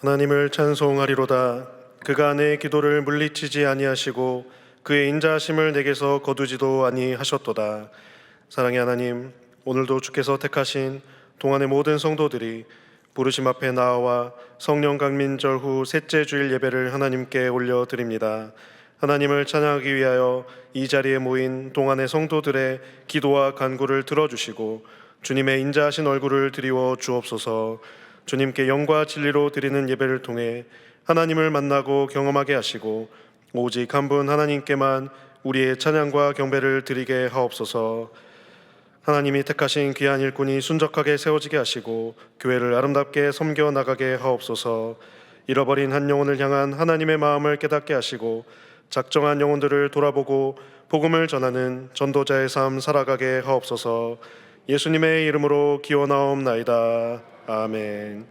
하나님을 찬송하리로다. 그가 내 기도를 물리치지 아니하시고 그의 인자하심을 내게서 거두지도 아니하셨도다. 사랑의 하나님, 오늘도 주께서 택하신 동안의 모든 성도들이 부르심 앞에 나와 성령 강민절 후 셋째 주일 예배를 하나님께 올려드립니다. 하나님을 찬양하기 위하여 이 자리에 모인 동안의 성도들의 기도와 간구를 들어주시고 주님의 인자하신 얼굴을 드리워 주옵소서. 주님께 영과 진리로 드리는 예배를 통해 하나님을 만나고 경험하게 하시고 오직 한 분 하나님께만 우리의 찬양과 경배를 드리게 하옵소서. 하나님이 택하신 귀한 일꾼이 순적하게 세워지게 하시고 교회를 아름답게 섬겨 나가게 하옵소서. 잃어버린 한 영혼을 향한 하나님의 마음을 깨닫게 하시고 작정한 영혼들을 돌아보고 복음을 전하는 전도자의 삶 살아가게 하옵소서. 예수님의 이름으로 기원하옵나이다. 아멘.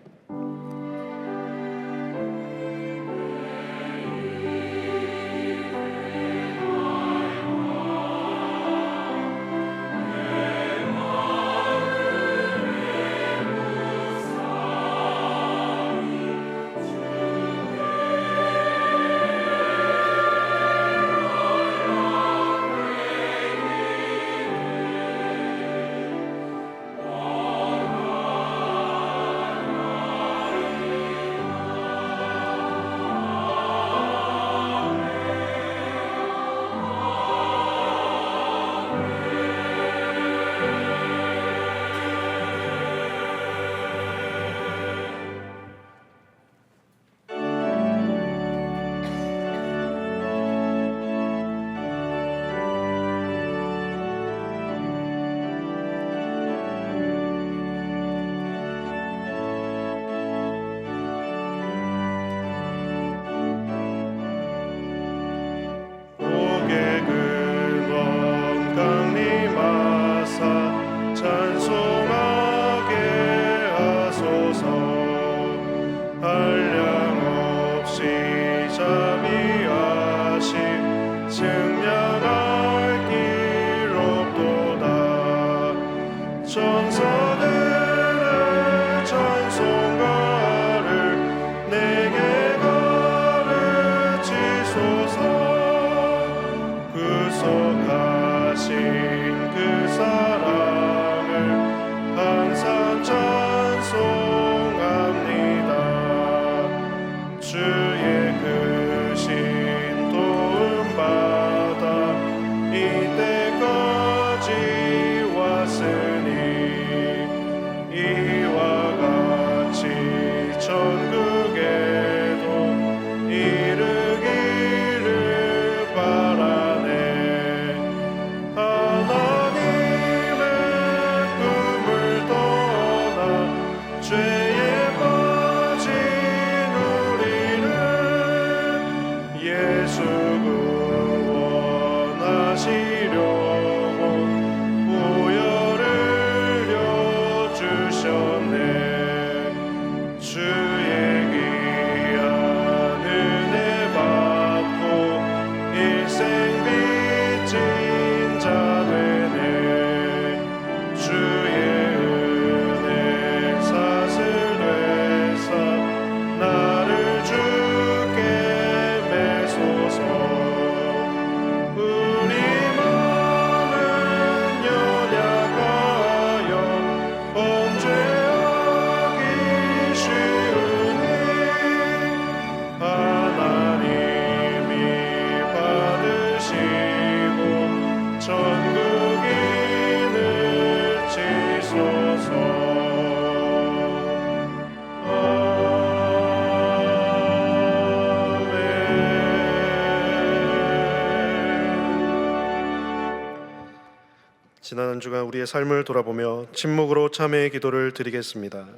지난 한 주간 우리의 삶을 돌아보며 침묵으로 참회의 기도를 드리겠습니다.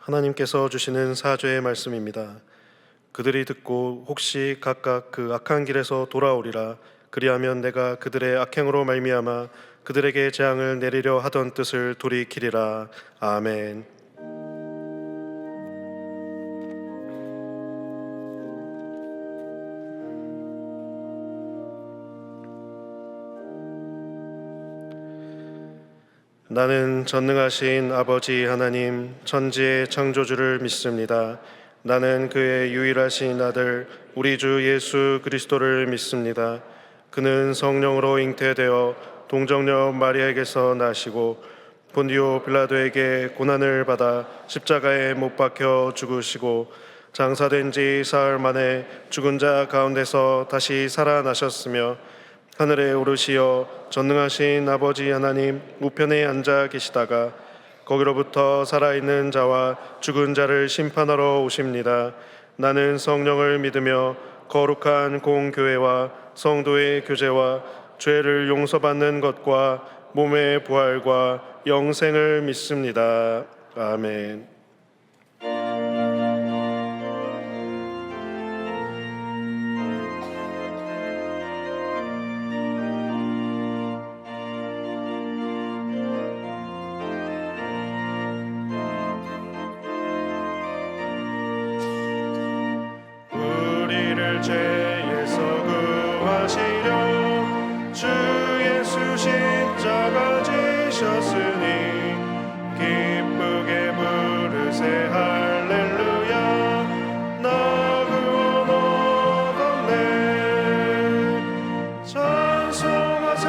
하나님께서 주시는 사죄의 말씀입니다. 그들이 듣고 혹시 각각 그 악한 길에서 돌아오리라. 그리하면 내가 그들의 악행으로 말미암아 그들에게 재앙을 내리려 하던 뜻을 돌이키리라. 아멘. 나는 전능하신 아버지 하나님 천지의 창조주를 믿습니다. 나는 그의 유일하신 아들 우리 주 예수 그리스도를 믿습니다. 그는 성령으로 잉태되어 동정녀 마리아에게서 나시고 본디오 빌라도에게 고난을 받아 십자가에 못 박혀 죽으시고 장사된 지 사흘 만에 죽은 자 가운데서 다시 살아나셨으며 하늘에 오르시어 전능하신 아버지 하나님 우편에 앉아 계시다가 거기로부터 살아있는 자와 죽은 자를 심판하러 오십니다. 나는 성령을 믿으며 거룩한 공교회와 성도의 교제와 죄를 용서받는 것과 몸의 부활과 영생을 믿습니다. 아멘. 죄에서 구하시려 주 예수 십자가 지셨으니 기쁘게 부르세 할렐루야. 나 구원 얻었네. 찬송하세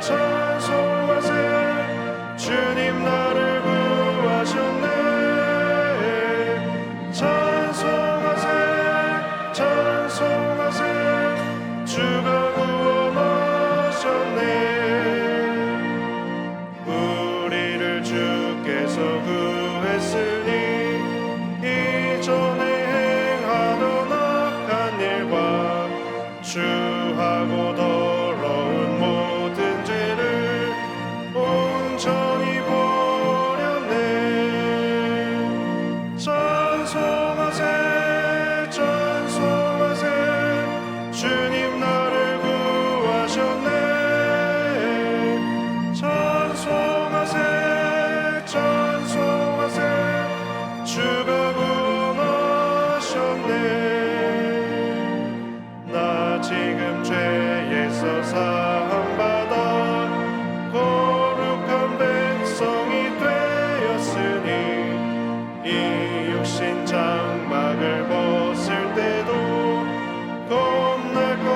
찬송하세 주님 나를 구하셨네. 찬송하세 주가 구원하셨네. 우리를 주께서 구했으니 이전에 행하던 악한 일과 주하고 더러운 모든 죄를 온전히 버렸네. 찬송하세 주님 나를 구하셨네. 찬송하세 주가 구원하셨네. 나 지금 죄에서 사함받아 거룩한 백성이 되었으니 이 육신 장막을 벗을 때도 겁날 것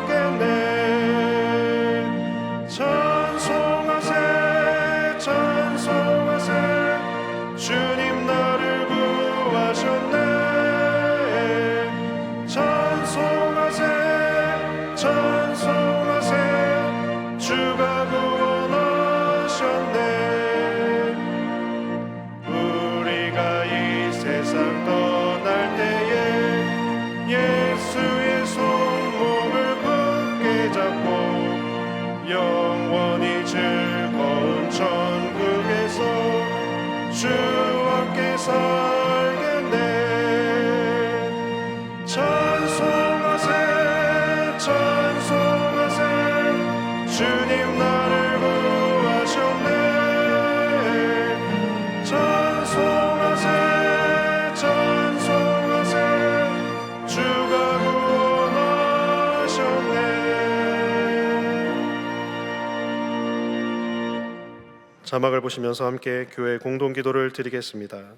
없겠네. 찬송하세 주님 나를 구하셨네. 찬송하세 주가 구원하셨네. 우리가 이 세상 떠날 때에 예수의 손목을 굳게 잡고 영원히 즐거운 천국에서 주와 함께 살겠네. 찬송하세 주님 나를 구하셨네. 찬송하세 주가 구원하셨네. 자막을 보시면서 함께 교회 공동기도를 드리겠습니다.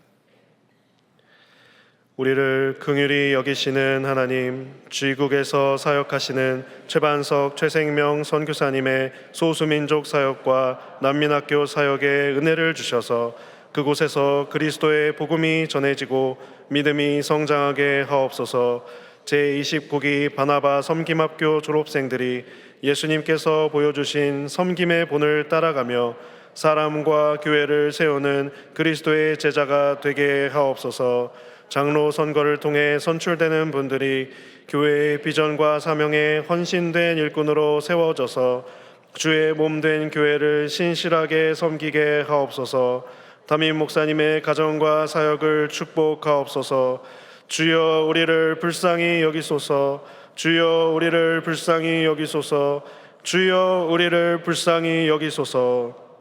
우리를 긍휼히 여기시는 하나님, 지국에서 사역하시는 최반석 최생명 선교사님의 소수민족 사역과 난민학교 사역에 은혜를 주셔서 그곳에서 그리스도의 복음이 전해지고 믿음이 성장하게 하옵소서. 제29기 바나바 섬김학교 졸업생들이 예수님께서 보여주신 섬김의 본을 따라가며 사람과 교회를 세우는 그리스도의 제자가 되게 하옵소서. 장로 선거를 통해 선출되는 분들이 교회의 비전과 사명에 헌신된 일꾼으로 세워져서 주의 몸된 교회를 신실하게 섬기게 하옵소서. 담임 목사님의 가정과 사역을 축복하옵소서. 주여 우리를 불쌍히 여기소서. 주여 우리를 불쌍히 여기소서. 주여 우리를 불쌍히 여기소서.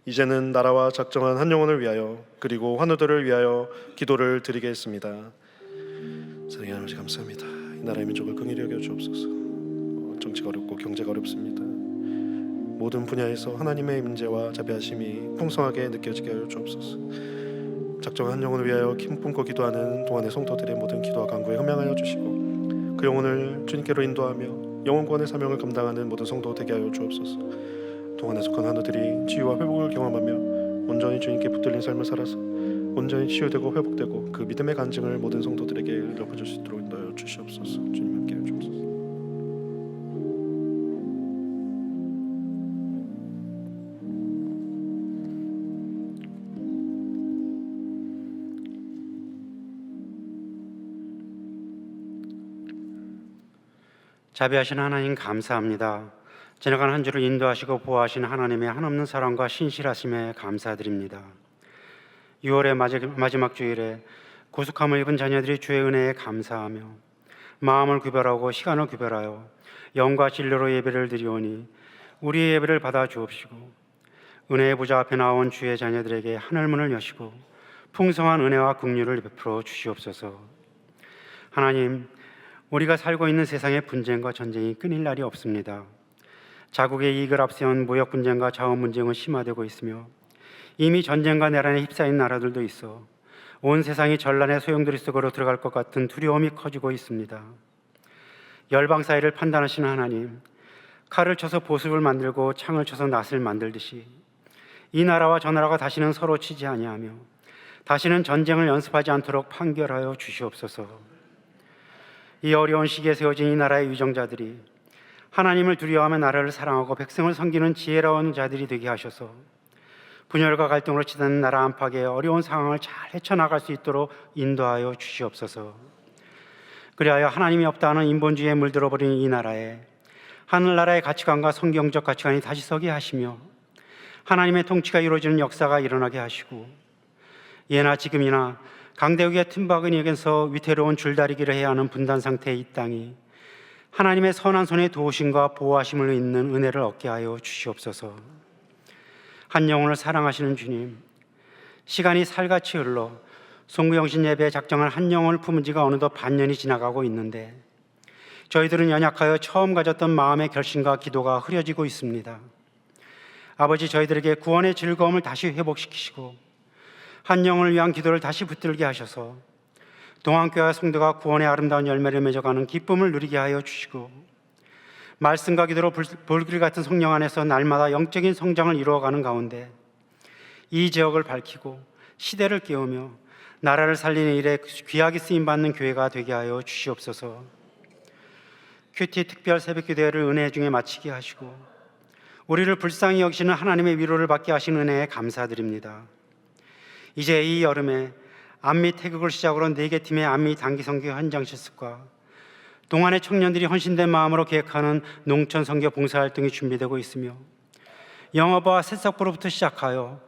이제는 나라와 작정한 한 영혼을 위하여 그리고 환우들을 위하여 기도를 드리겠습니다. 사랑하는 아버지 감사합니다. 이 나라의 민족을 긍휼히 여겨 주옵소서. 정치가 어렵고 경제가 어렵습니다. 모든 분야에서 하나님의 임재와 자비하심이 풍성하게 느껴지게 하여 주옵소서. 작정한 한 영혼을 위하여 기쁨과 기도하는 동안의 성도들의 모든 기도와 간구에 흠양하여 주시고 그 영혼을 주님께로 인도하며 영혼 구원의 사명을 감당하는 모든 성도 되게 하여 주옵소서. 동안에 속한 환우들이 치유와 회복을 경험하며 온전히 주님께 붙들린 삶을 살아서 온전히 치유되고 회복되고 그 믿음의 간증을 모든 성도들에게 읊어줄 수 있도록 인도하여 주시옵소서. 주님 함께 하여 주옵소서. 자비하신 하나님 감사합니다. 지나간 한 주를 인도하시고 보호하신 하나님의 한없는 사랑과 신실하심에 감사드립니다. 6월의 마지막 주일에 구속함을 입은 자녀들이 주의 은혜에 감사하며 마음을 구별하고 시간을 구별하여 영과 진리로 예배를 드리오니 우리의 예배를 받아 주옵시고 은혜의 보좌 앞에 나온 주의 자녀들에게 하늘문을 여시고 풍성한 은혜와 긍휼을 베풀어 주시옵소서. 하나님, 우리가 살고 있는 세상의 분쟁과 전쟁이 끊일 날이 없습니다. 자국의 이익을 앞세운 무역 분쟁과 자원 분쟁은 심화되고 있으며 이미 전쟁과 내란에 휩싸인 나라들도 있어 온 세상이 전란의 소용돌이 속으로 들어갈 것 같은 두려움이 커지고 있습니다. 열방 사이를 판단하시는 하나님, 칼을 쳐서 보습을 만들고 창을 쳐서 낫을 만들듯이 이 나라와 저 나라가 다시는 서로 치지 아니하며 다시는 전쟁을 연습하지 않도록 판결하여 주시옵소서. 이 어려운 시기에 세워진 이 나라의 위정자들이 하나님을 두려워하며 나라를 사랑하고 백성을 섬기는 지혜로운 자들이 되게 하셔서 분열과 갈등으로 치닫는 나라 안팎의 어려운 상황을 잘 헤쳐나갈 수 있도록 인도하여 주시옵소서. 그리하여 하나님이 없다는 인본주의에 물들어버린 이 나라에 하늘나라의 가치관과 성경적 가치관이 다시 서게 하시며 하나님의 통치가 이루어지는 역사가 일어나게 하시고 예나 지금이나 강대국의 틈바구니에서 위태로운 줄다리기를 해야 하는 분단 상태의 이 땅이 하나님의 선한 손의 도우심과 보호하심을 있는 은혜를 얻게 하여 주시옵소서. 한 영혼을 사랑하시는 주님, 시간이 살같이 흘러 송구영신 예배에 작정한 한 영혼을 품은 지가 어느덧 반년이 지나가고 있는데 저희들은 연약하여 처음 가졌던 마음의 결심과 기도가 흐려지고 있습니다. 아버지, 저희들에게 구원의 즐거움을 다시 회복시키시고 한 영혼을 위한 기도를 다시 붙들게 하셔서 동안교회와 성도가 구원의 아름다운 열매를 맺어가는 기쁨을 누리게 하여 주시고 말씀과 기도로 불길 같은 성령 안에서 날마다 영적인 성장을 이루어가는 가운데 이 지역을 밝히고 시대를 깨우며 나라를 살리는 일에 귀하게 쓰임받는 교회가 되게 하여 주시옵소서. 큐티 특별 새벽기도회를 은혜 중에 마치게 하시고 우리를 불쌍히 여기시는 하나님의 위로를 받게 하신 은혜에 감사드립니다. 이제 이 여름에 안미 태극을 시작으로 4개 팀의 안미 단기 선교 현장 실습과 동안의 청년들이 헌신된 마음으로 계획하는 농촌 선교 봉사활동이 준비되고 있으며 영어부와 새싹부로부터 시작하여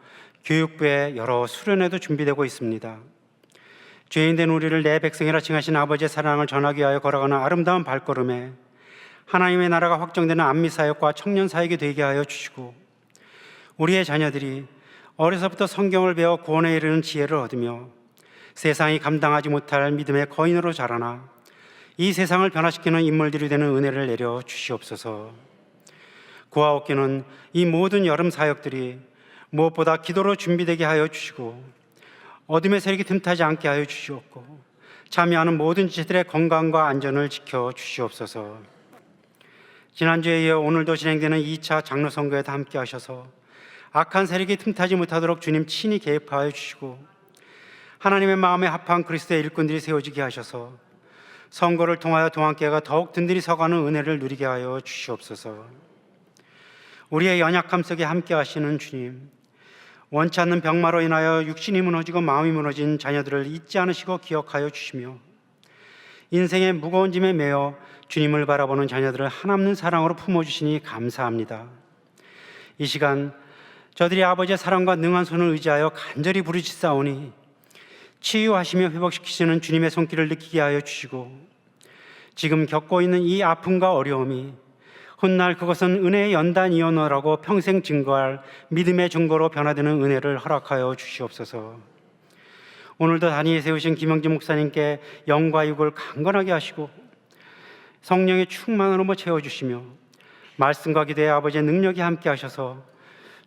교육부의 여러 수련회도 준비되고 있습니다. 죄인된 우리를 내 백성이라 칭하신 아버지의 사랑을 전하기 위하여 걸어가는 아름다운 발걸음에 하나님의 나라가 확정되는 안미 사역과 청년 사역이 되게 하여 주시고 우리의 자녀들이 어려서부터 성경을 배워 구원에 이르는 지혜를 얻으며 세상이 감당하지 못할 믿음의 거인으로 자라나 이 세상을 변화시키는 인물들이 되는 은혜를 내려 주시옵소서. 구하옵기는 이 모든 여름 사역들이 무엇보다 기도로 준비되게 하여 주시고 어둠의 세력이 틈타지 않게 하여 주시옵고 참여하는 모든 지체들의 건강과 안전을 지켜 주시옵소서. 지난주에 이어 오늘도 진행되는 2차 장로 선거에도 함께 하셔서 악한 세력이 틈타지 못하도록 주님 친히 개입하여 주시고 하나님의 마음에 합한 그리스도의 일꾼들이 세워지게 하셔서 선거를 통하여 동안교회가 더욱 든든히 서가는 은혜를 누리게 하여 주시옵소서. 우리의 연약함 속에 함께 하시는 주님, 원치 않는 병마로 인하여 육신이 무너지고 마음이 무너진 자녀들을 잊지 않으시고 기억하여 주시며 인생의 무거운 짐에 매여 주님을 바라보는 자녀들을 한없는 사랑으로 품어주시니 감사합니다. 이 시간 저들이 아버지의 사랑과 능한 손을 의지하여 간절히 부르짖사오니 치유하시며 회복시키시는 주님의 손길을 느끼게 하여 주시고, 지금 겪고 있는 이 아픔과 어려움이 훗날 그것은 은혜의 연단이었노라고 평생 증거할 믿음의 증거로 변화되는 은혜를 허락하여 주시옵소서. 오늘도 단위에 세우신 김영진 목사님께 영과 육을 강건하게 하시고 성령의 충만으로 채워주시며 말씀과 기도의 아버지의 능력이 함께 하셔서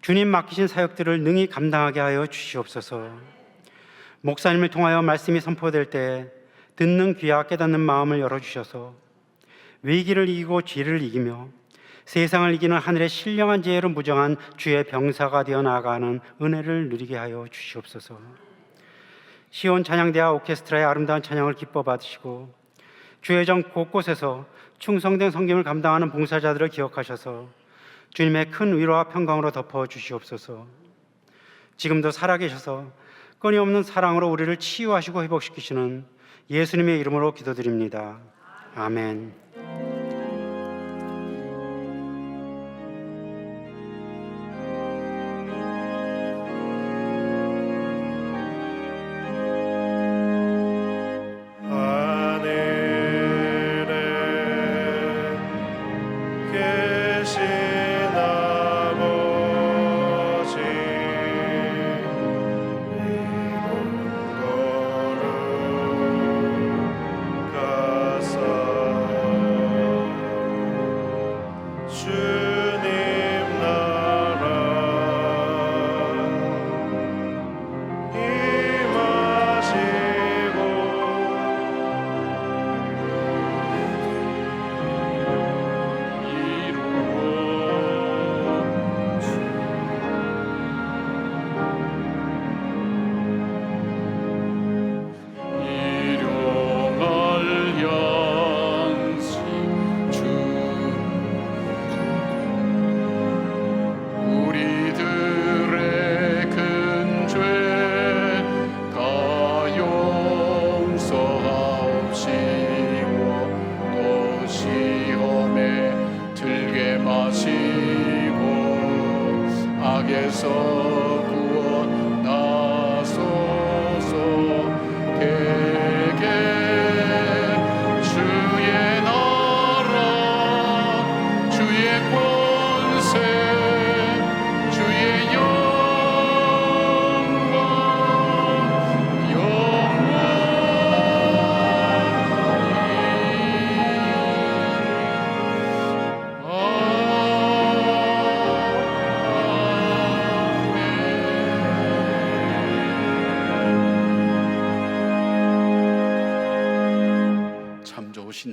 주님 맡기신 사역들을 능히 감당하게 하여 주시옵소서. 목사님을 통하여 말씀이 선포될 때 듣는 귀와 깨닫는 마음을 열어주셔서 위기를 이기고 죄를 이기며 세상을 이기는 하늘의 신령한 지혜로 무정한 주의 병사가 되어 나아가는 은혜를 누리게 하여 주시옵소서. 시온 찬양대와 오케스트라의 아름다운 찬양을 기뻐 받으시고 주의 정 곳곳에서 충성된 섬김을 감당하는 봉사자들을 기억하셔서 주님의 큰 위로와 평강으로 덮어 주시옵소서. 지금도 살아계셔서 끊임없는 사랑으로 우리를 치유하시고 회복시키시는 예수님의 이름으로 기도드립니다. 아멘.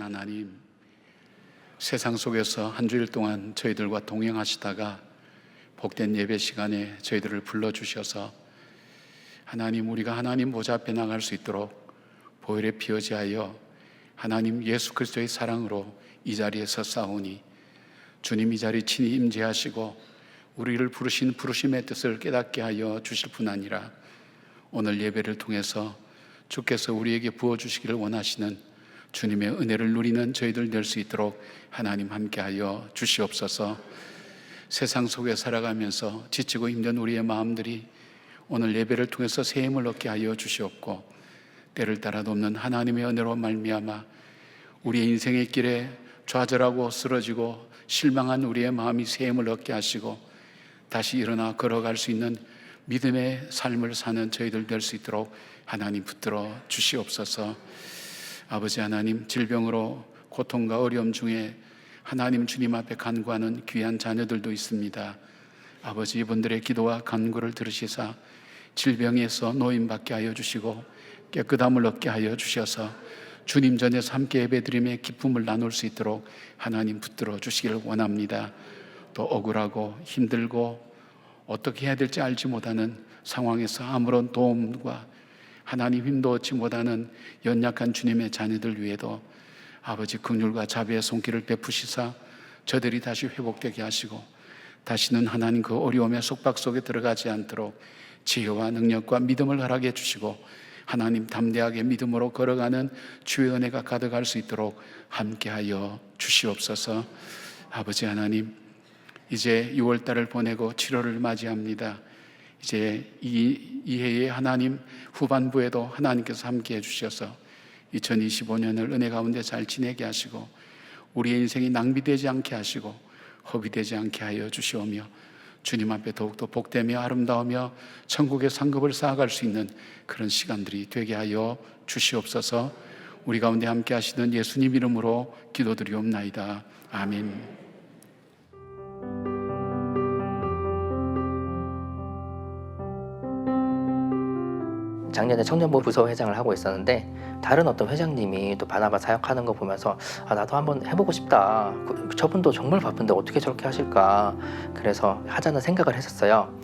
하나님, 세상 속에서 한 주일 동안 저희들과 동행하시다가 복된 예배 시간에 저희들을 불러주셔서 하나님, 우리가 하나님 보좌 앞에 나갈 수 있도록 보혈에 피어지하여 하나님 예수 그리스도의 사랑으로 이 자리에 섰사오니 주님 이 자리 친히 임재하시고 우리를 부르신 부르심의 뜻을 깨닫게 하여 주실 뿐 아니라 오늘 예배를 통해서 주께서 우리에게 부어주시기를 원하시는 주님의 은혜를 누리는 저희들 될 수 있도록 하나님 함께하여 주시옵소서. 세상 속에 살아가면서 지치고 힘든 우리의 마음들이 오늘 예배를 통해서 새 힘을 얻게 하여 주시옵고, 때를 따라 돕는 하나님의 은혜로 말미암아 우리의 인생의 길에 좌절하고 쓰러지고 실망한 우리의 마음이 새 힘을 얻게 하시고 다시 일어나 걸어갈 수 있는 믿음의 삶을 사는 저희들 될 수 있도록 하나님 붙들어 주시옵소서. 아버지 하나님, 질병으로 고통과 어려움 중에 하나님 주님 앞에 간구하는 귀한 자녀들도 있습니다. 아버지, 이분들의 기도와 간구를 들으시사 질병에서 노임받게 하여 주시고 깨끗함을 얻게 하여 주셔서 주님 전에서 함께 예배드림의 기쁨을 나눌 수 있도록 하나님 붙들어 주시기를 원합니다. 또 억울하고 힘들고 어떻게 해야 될지 알지 못하는 상황에서 아무런 도움과 하나님 힘도 얻지 못하는 연약한 주님의 자녀들 위에도 아버지 긍휼과 자비의 손길을 베푸시사 저들이 다시 회복되게 하시고 다시는 하나님 그 어려움의 속박 속에 들어가지 않도록 지혜와 능력과 믿음을 허락해 주시고 하나님 담대하게 믿음으로 걸어가는 주의 은혜가 가득할 수 있도록 함께하여 주시옵소서. 아버지 하나님, 이제 6월 달을 보내고 7월을 맞이합니다. 이제 이 해의 하나님 후반부에도 하나님께서 함께 해주셔서 2025년을 은혜 가운데 잘 지내게 하시고 우리의 인생이 낭비되지 않게 하시고 허비되지 않게 하여 주시오며 주님 앞에 더욱더 복되며 아름다우며 천국의 상급을 쌓아갈 수 있는 그런 시간들이 되게 하여 주시옵소서. 우리 가운데 함께 하시는 예수님 이름으로 기도드리옵나이다. 아멘. 작년에 청년부 부서 회장을 하고 있었는데 다른 어떤 회장님이 또 바나바 사역하는 거 보면서 나도 한번 해보고 싶다. 저분도 정말 바쁜데 어떻게 저렇게 하실까. 그래서 하자는 생각을 했었어요.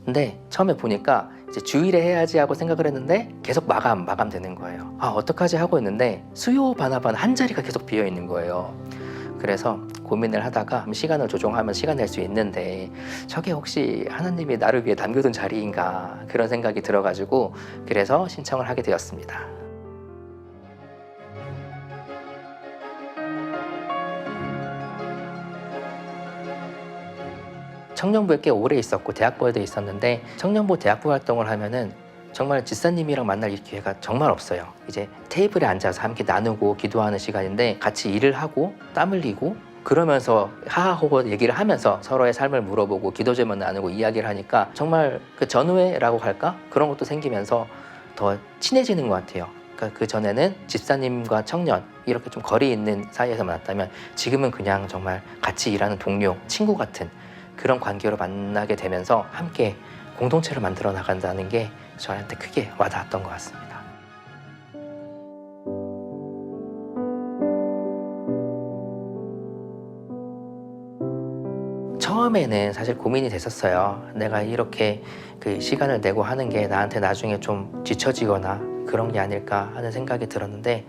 근데 처음에 보니까 이제 주일에 해야지 하고 생각을 했는데 계속 마감되는 거예요. 어떡하지 하고 있는데 수요 바나바는 한 자리가 계속 비어 있는 거예요. 그래서 고민을 하다가 시간을 조정하면 시간 낼 수 있는데 저게 혹시 하나님이 나를 위해 남겨둔 자리인가 그런 생각이 들어가지고 그래서 신청을 하게 되었습니다. 청년부에 꽤 오래 있었고 대학부에도 있었는데 청년부 대학부 활동을 하면은 정말 집사님이랑 만날 기회가 정말 없어요. 이제 테이블에 앉아서 함께 나누고 기도하는 시간인데 같이 일을 하고 땀 흘리고 그러면서 하하호호 얘기를 하면서 서로의 삶을 물어보고 기도 제목 나누고 이야기를 하니까 정말 그 전우회라고 할까? 그런 것도 생기면서 더 친해지는 것 같아요. 그러니까 그 전에는 집사님과 청년 이렇게 좀 거리 있는 사이에서 만났다면 지금은 그냥 정말 같이 일하는 동료, 친구 같은 그런 관계로 만나게 되면서 함께 공동체를 만들어 나간다는 게 저한테 크게 와닿았던 것 같습니다. 처음에는 사실 고민이 됐었어요. 내가 이렇게 그 시간을 내고 하는 게 나한테 나중에 좀 지쳐지거나 그런 게 아닐까 하는 생각이 들었는데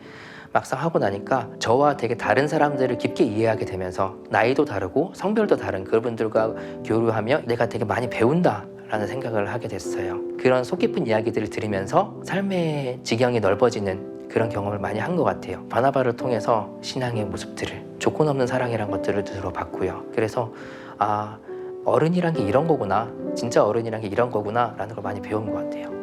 막상 하고 나니까 저와 되게 다른 사람들을 깊게 이해하게 되면서 나이도 다르고 성별도 다른 그분들과 교류하며 내가 되게 많이 배운다 라는 생각을 하게 됐어요. 그런 속 깊은 이야기들을 들으면서 삶의 지경이 넓어지는 그런 경험을 많이 한 것 같아요. 바나바를 통해서 신앙의 모습들을 조건 없는 사랑이란 것들을 들어봤고요. 그래서 어른이란 게 이런 거구나, 진짜 어른이란 게 이런 거구나 라는 걸 많이 배운 것 같아요.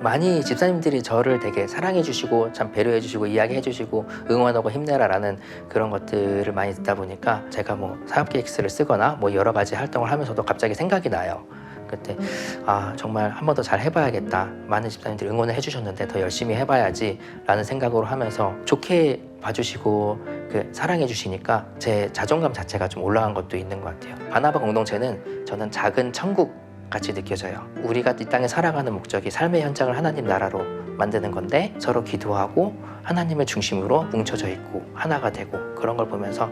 많이 집사님들이 저를 되게 사랑해 주시고 참 배려해 주시고 이야기해 주시고 응원하고 힘내라 라는 그런 것들을 많이 듣다 보니까 제가 뭐 사업 계획서를 쓰거나 뭐 여러 가지 활동을 하면서도 갑자기 생각이 나요. 그때 정말 한 번 더 잘 해봐야겠다. 많은 집사님들이 응원을 해주셨는데 더 열심히 해봐야지 라는 생각으로 하면서 좋게 봐주시고 사랑해 주시니까 제 자존감 자체가 좀 올라간 것도 있는 것 같아요. 바나바 공동체는 저는 작은 천국 같이 느껴져요. 우리가 이 땅에 살아가는 목적이 삶의 현장을 하나님 나라로 만드는 건데 서로 기도하고 하나님을 중심으로 뭉쳐져 있고 하나가 되고 그런 걸 보면서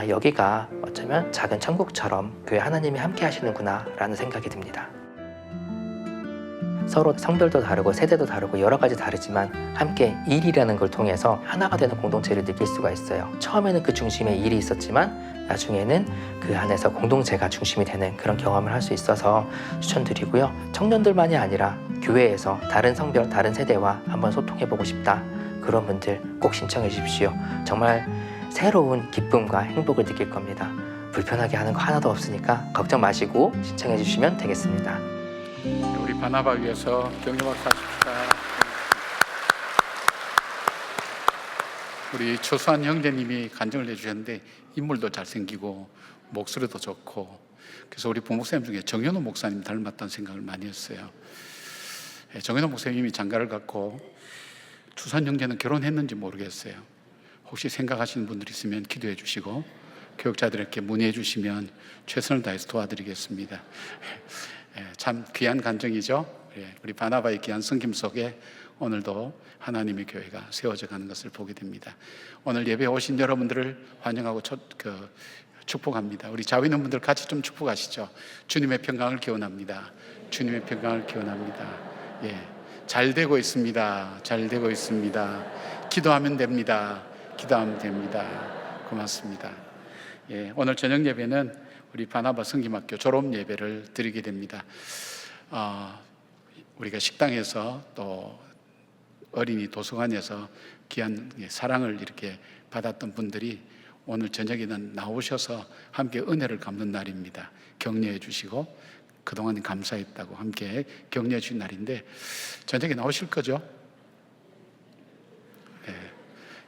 여기가 어쩌면 작은 천국처럼 교회 하나님이 함께 하시는구나 라는 생각이 듭니다. 서로 성별도 다르고 세대도 다르고 여러 가지 다르지만 함께 일이라는 걸 통해서 하나가 되는 공동체를 느낄 수가 있어요. 처음에는 그 중심에 일이 있었지만 나중에는 그 안에서 공동체가 중심이 되는 그런 경험을 할 수 있어서 추천드리고요. 청년들만이 아니라 교회에서 다른 성별, 다른 세대와 한번 소통해보고 싶다. 그런 분들 꼭 신청해 주십시오. 정말 새로운 기쁨과 행복을 느낄 겁니다. 불편하게 하는 거 하나도 없으니까 걱정 마시고 신청해 주시면 되겠습니다. 우리 바나바 위해서 격려박수 하십시다. 우리 초수한 형제님이 간증을 해주셨는데 인물도 잘생기고 목소리도 좋고 그래서 우리 부목사님 중에 정현호 목사님 닮았다는 생각을 많이 했어요. 정현호 목사님이 장가를 갖고 추산 형제는 결혼했는지 모르겠어요. 혹시 생각하시는 분들 있으면 기도해 주시고 교육자들에게 문의해 주시면 최선을 다해서 도와드리겠습니다. 참 귀한 간증이죠. 우리 바나바의 귀한 섬김 속에 오늘도 하나님의 교회가 세워져 가는 것을 보게 됩니다. 오늘 예배에 오신 여러분들을 환영하고 축복합니다. 우리 자위 있는 분들 같이 좀 축복하시죠. 주님의 평강을 기원합니다. 주님의 평강을 기원합니다. 잘 되고 있습니다. 잘 되고 있습니다. 기도하면 됩니다. 기도하면 됩니다. 고맙습니다. 오늘 저녁 예배는 우리 바나바 성김학교 졸업 예배를 드리게 됩니다. 우리가 식당에서 또 어린이 도서관에서 귀한 사랑을 이렇게 받았던 분들이 오늘 저녁에는 나오셔서 함께 은혜를 갚는 날입니다. 격려해 주시고 그동안 감사했다고 함께 격려해 주신 날인데 저녁에 나오실 거죠? 네.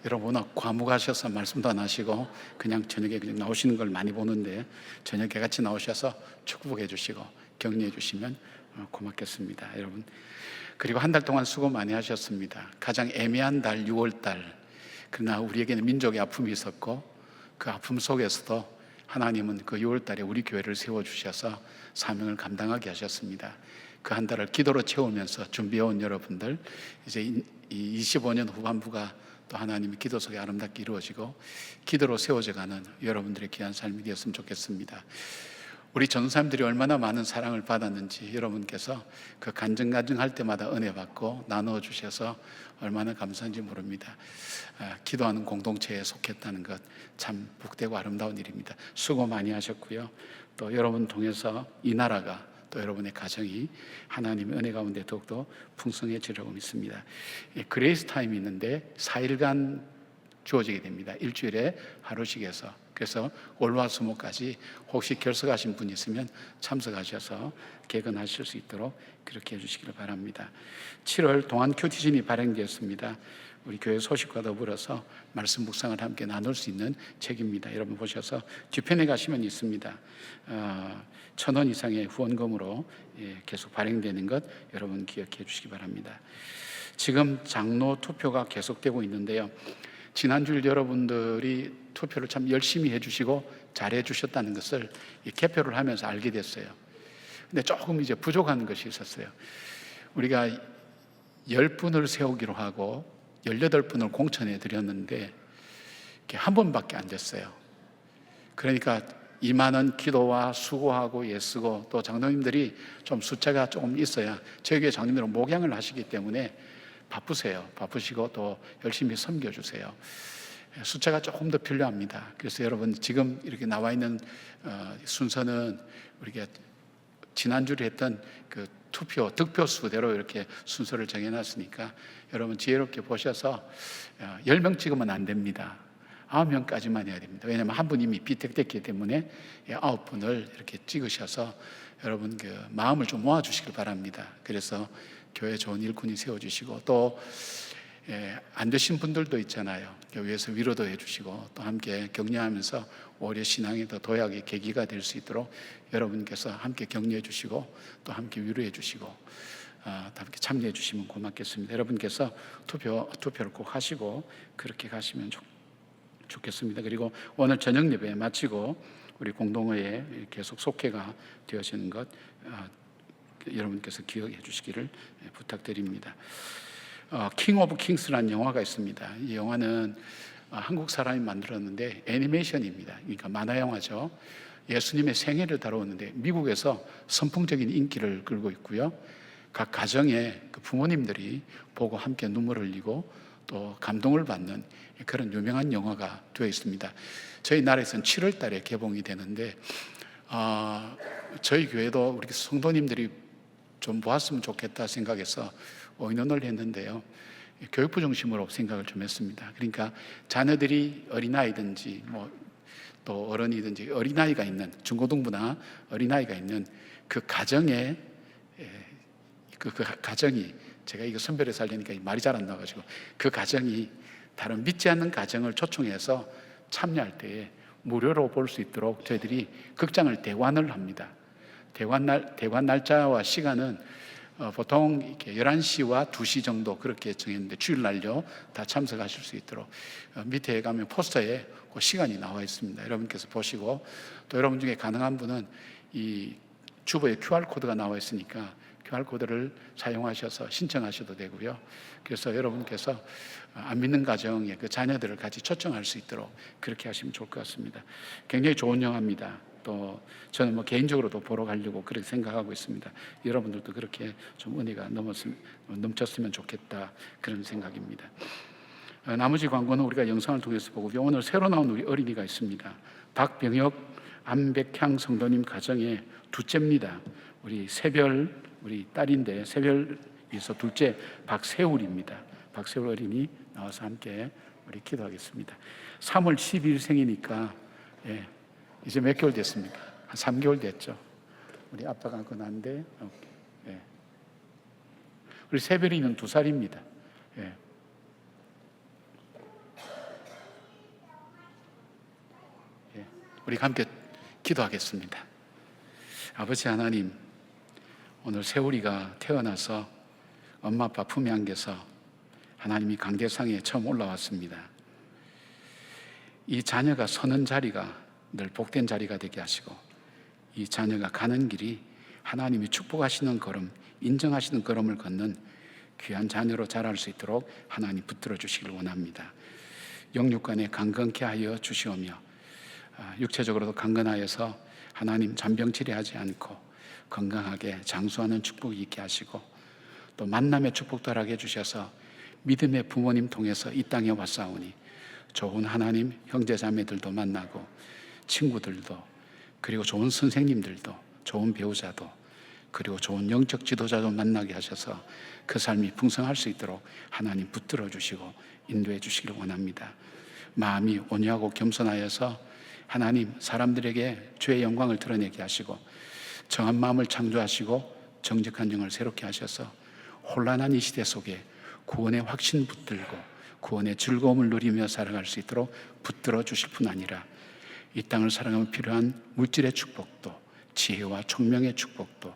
여러분 워낙 과묵하셔서 말씀도 안 하시고 그냥 저녁에 그냥 나오시는 걸 많이 보는데 저녁에 같이 나오셔서 축복해 주시고 격려해 주시면 고맙겠습니다. 여러분, 그리고 한 달 동안 수고 많이 하셨습니다. 가장 애매한 달 6월 달, 그러나 우리에게는 민족의 아픔이 있었고 그 아픔 속에서도 하나님은 그 6월 달에 우리 교회를 세워주셔서 사명을 감당하게 하셨습니다. 그 한 달을 기도로 채우면서 준비해온 여러분들, 이제 이 25년 후반부가 또 하나님의 기도 속에 아름답게 이루어지고 기도로 세워져가는 여러분들의 귀한 삶이 되었으면 좋겠습니다. 우리 전사님들이 얼마나 많은 사랑을 받았는지 여러분께서 그 간증할 때마다 은혜 받고 나누어 주셔서 얼마나 감사한지 모릅니다. 기도하는 공동체에 속했다는 것 참 복되고 아름다운 일입니다. 수고 많이 하셨고요. 또 여러분 통해서 이 나라가 또 여러분의 가정이 하나님의 은혜 가운데 더욱더 풍성해지려고 믿습니다. 그레이스 타임이 있는데 4일간 주어지게 됩니다. 일주일에 하루씩 해서. 그래서 월화수목까지 혹시 결석하신 분이 있으면 참석하셔서 개근하실 수 있도록 그렇게 해주시기를 바랍니다. 7월 동안 큐티진이 발행되었습니다. 우리 교회 소식과 더불어서 말씀 묵상을 함께 나눌 수 있는 책입니다. 여러분 보셔서 뒤편에 가시면 있습니다. 1,000원 이상의 후원금으로 계속 발행되는 것 여러분 기억해 주시기 바랍니다. 지금 장로 투표가 계속되고 있는데요. 지난주일 여러분들이 투표를 참 열심히 해주시고 잘해 주셨다는 것을 개표를 하면서 알게 됐어요. 근데 조금 이제 부족한 것이 있었어요. 우리가 10분을 세우기로 하고 18분을 공천해 드렸는데 한 번밖에 안 됐어요. 그러니까 이만한 기도와 수고하고 애쓰고 또 장로님들이 좀 숫자가 조금 있어야 저희 교회 장로님들은 목양을 하시기 때문에 바쁘세요. 바쁘시고 또 열심히 섬겨주세요. 숫자가 조금 더 필요합니다. 그래서 여러분 지금 이렇게 나와 있는 순서는 우리가 지난주에 했던 그 투표, 득표 수대로 이렇게 순서를 정해놨으니까 여러분 지혜롭게 보셔서 10명 찍으면 안 됩니다. 9명까지만 해야 됩니다. 왜냐하면 한 분이 이미 비택됐기 때문에 9분을 이렇게 찍으셔서 여러분 그 마음을 좀 모아주시길 바랍니다. 그래서 교회 좋은 일꾼이 세워주시고 또 안 되신 분들도 있잖아요. 교회에서 위로도 해주시고 또 함께 격려하면서 오히려 신앙이 더 도약의 계기가 될 수 있도록 여러분께서 함께 격려해 주시고 또 함께 위로해 주시고 함께 참여해 주시면 고맙겠습니다. 여러분께서 투표를 꼭 하시고 그렇게 가시면 좋겠습니다. 그리고 오늘 저녁 예배 마치고 우리 공동회에 계속 속회가 되어지는 것 여러분께서 기억해 주시기를 부탁드립니다. 킹 오브 킹스라는 영화가 있습니다. 이 영화는 한국 사람이 만들었는데 애니메이션입니다. 그러니까 만화 영화죠. 예수님의 생애를 다루었는데 미국에서 선풍적인 인기를 끌고 있고요. 각 가정의 그 부모님들이 보고 함께 눈물을 흘리고 또 감동을 받는 그런 유명한 영화가 되어 있습니다. 저희 나라에서는 7월 달에 개봉이 되는데 저희 교회도 우리 성도님들이 좀 보았으면 좋겠다 생각해서 의논을 했는데요. 교육부 중심으로 생각을 좀 했습니다. 그러니까 자녀들이 어린아이든지 또 어른이든지 어린아이가 있는 중고등부나 어린아이가 있는 그 가정에 그 가정이 제가 이거 선별해서 하려니까 말이 잘 안 나와가지고 그 가정이 다른 믿지 않는 가정을 초청해서 참여할 때에 무료로 볼 수 있도록 저희들이 극장을 대관을 합니다. 대관 날짜와 시간은 보통 이렇게 11시와 2시 정도 그렇게 정했는데 주일날요 다 참석하실 수 있도록 밑에 가면 포스터에 그 시간이 나와 있습니다. 여러분께서 보시고 또 여러분 중에 가능한 분은 이 주보에 QR코드가 나와 있으니까 QR코드를 사용하셔서 신청하셔도 되고요. 그래서 여러분께서 안 믿는 가정의 그 자녀들을 같이 초청할 수 있도록 그렇게 하시면 좋을 것 같습니다. 굉장히 좋은 영화입니다. 또 저는 개인적으로도 보러 가려고 그렇게 생각하고 있습니다. 여러분들도 그렇게 좀 은혜가 넘쳤으면 좋겠다 그런 생각입니다. 나머지 광고는 우리가 영상을 통해서 보고요. 오늘 새로 나온 우리 어린이가 있습니다. 박병혁 안백향 성도님 가정의 둘째입니다. 우리 새별 우리 딸인데 새별에서 둘째 박세울입니다. 박세월 어린이 나와서 함께 우리 기도하겠습니다. 3월 12일 생이니까 이제 몇 개월 됐습니까? 한 3개월 됐죠. 우리 아빠가 안고 난데 우리 세별이는 2살입니다. 우리 함께 기도하겠습니다. 아버지 하나님, 오늘 세월이가 태어나서 엄마 아빠 품에 안겨서 하나님이 강대상에 처음 올라왔습니다. 이 자녀가 서는 자리가 늘 복된 자리가 되게 하시고, 이 자녀가 가는 길이 하나님이 축복하시는 걸음, 인정하시는 걸음을 걷는 귀한 자녀로 자랄 수 있도록 하나님 붙들어 주시길 원합니다. 영육간에 강건케 하여 주시오며 육체적으로도 강건하여서 하나님 잔병치레하지 않고 건강하게 장수하는 축복이 있게 하시고, 또 만남의 축복도 하게 해주셔서 믿음의 부모님 통해서 이 땅에 왔사오니 좋은 하나님 형제자매들도 만나고 친구들도, 그리고 좋은 선생님들도, 좋은 배우자도, 그리고 좋은 영적 지도자도 만나게 하셔서 그 삶이 풍성할 수 있도록 하나님 붙들어 주시고 인도해 주시기를 원합니다. 마음이 온유하고 겸손하여서 하나님 사람들에게 주의 영광을 드러내게 하시고, 정한 마음을 창조하시고 정직한 영을 새롭게 하셔서 혼란한 이 시대 속에 구원의 확신 붙들고 구원의 즐거움을 누리며 살아갈 수 있도록 붙들어 주실 뿐 아니라, 이 땅을 살아가면 필요한 물질의 축복도, 지혜와 총명의 축복도,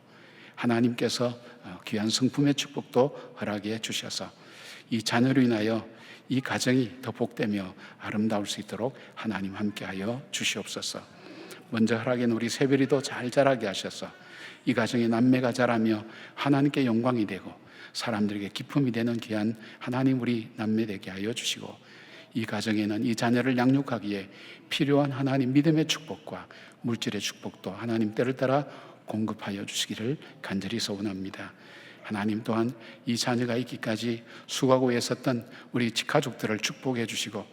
하나님께서 귀한 성품의 축복도 허락해 주셔서 이 자녀로 인하여 이 가정이 더 복되며 아름다울 수 있도록 하나님 함께하여 주시옵소서. 먼저 허락한 우리 세별이도 잘 자라게 하셔서 이 가정의 남매가 자라며 하나님께 영광이 되고 사람들에게 기쁨이 되는 귀한 하나님 우리 남매 되게 하여 주시고, 이 가정에는 이 자녀를 양육하기에 필요한 하나님 믿음의 축복과 물질의 축복도 하나님 때를 따라 공급하여 주시기를 간절히 소원합니다. 하나님 또한 이 자녀가 있기까지 수고하고 애썼던 우리 가족들을 축복해 주시고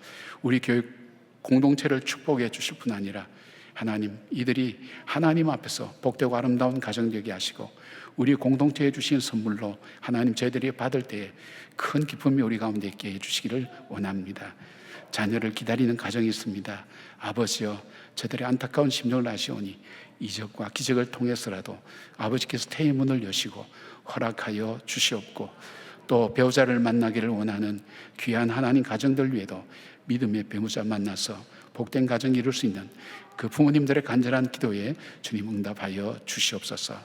우리 교육 공동체를 축복해 주실 뿐 아니라, 하나님 이들이 하나님 앞에서 복되고 아름다운 가정 되게 하시고 우리 공동체에 주신 선물로 하나님 저희들이 받을 때에 큰 기쁨이 우리 가운데 있게 해주시기를 원합니다. 자녀를 기다리는 가정이 있습니다. 아버지여, 저들의 안타까운 심정을 아시오니 이적과 기적을 통해서라도 아버지께서 태의 문을 여시고 허락하여 주시옵고, 또 배우자를 만나기를 원하는 귀한 하나님 가정들 위에도 믿음의 배우자 만나서 복된 가정 이룰 수 있는 그 부모님들의 간절한 기도에 주님 응답하여 주시옵소서.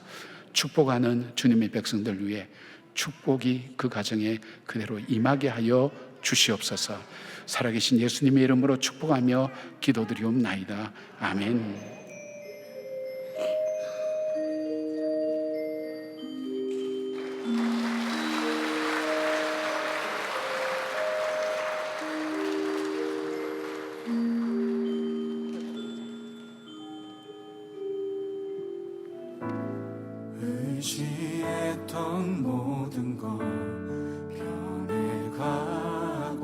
축복하는 주님의 백성들 위해 축복이 그 가정에 그대로 임하게 하여 주시옵소서. 살아계신 예수님의 이름으로 축복하며 기도드리옵나이다. 아멘. 의지했던 모든 것 변해가고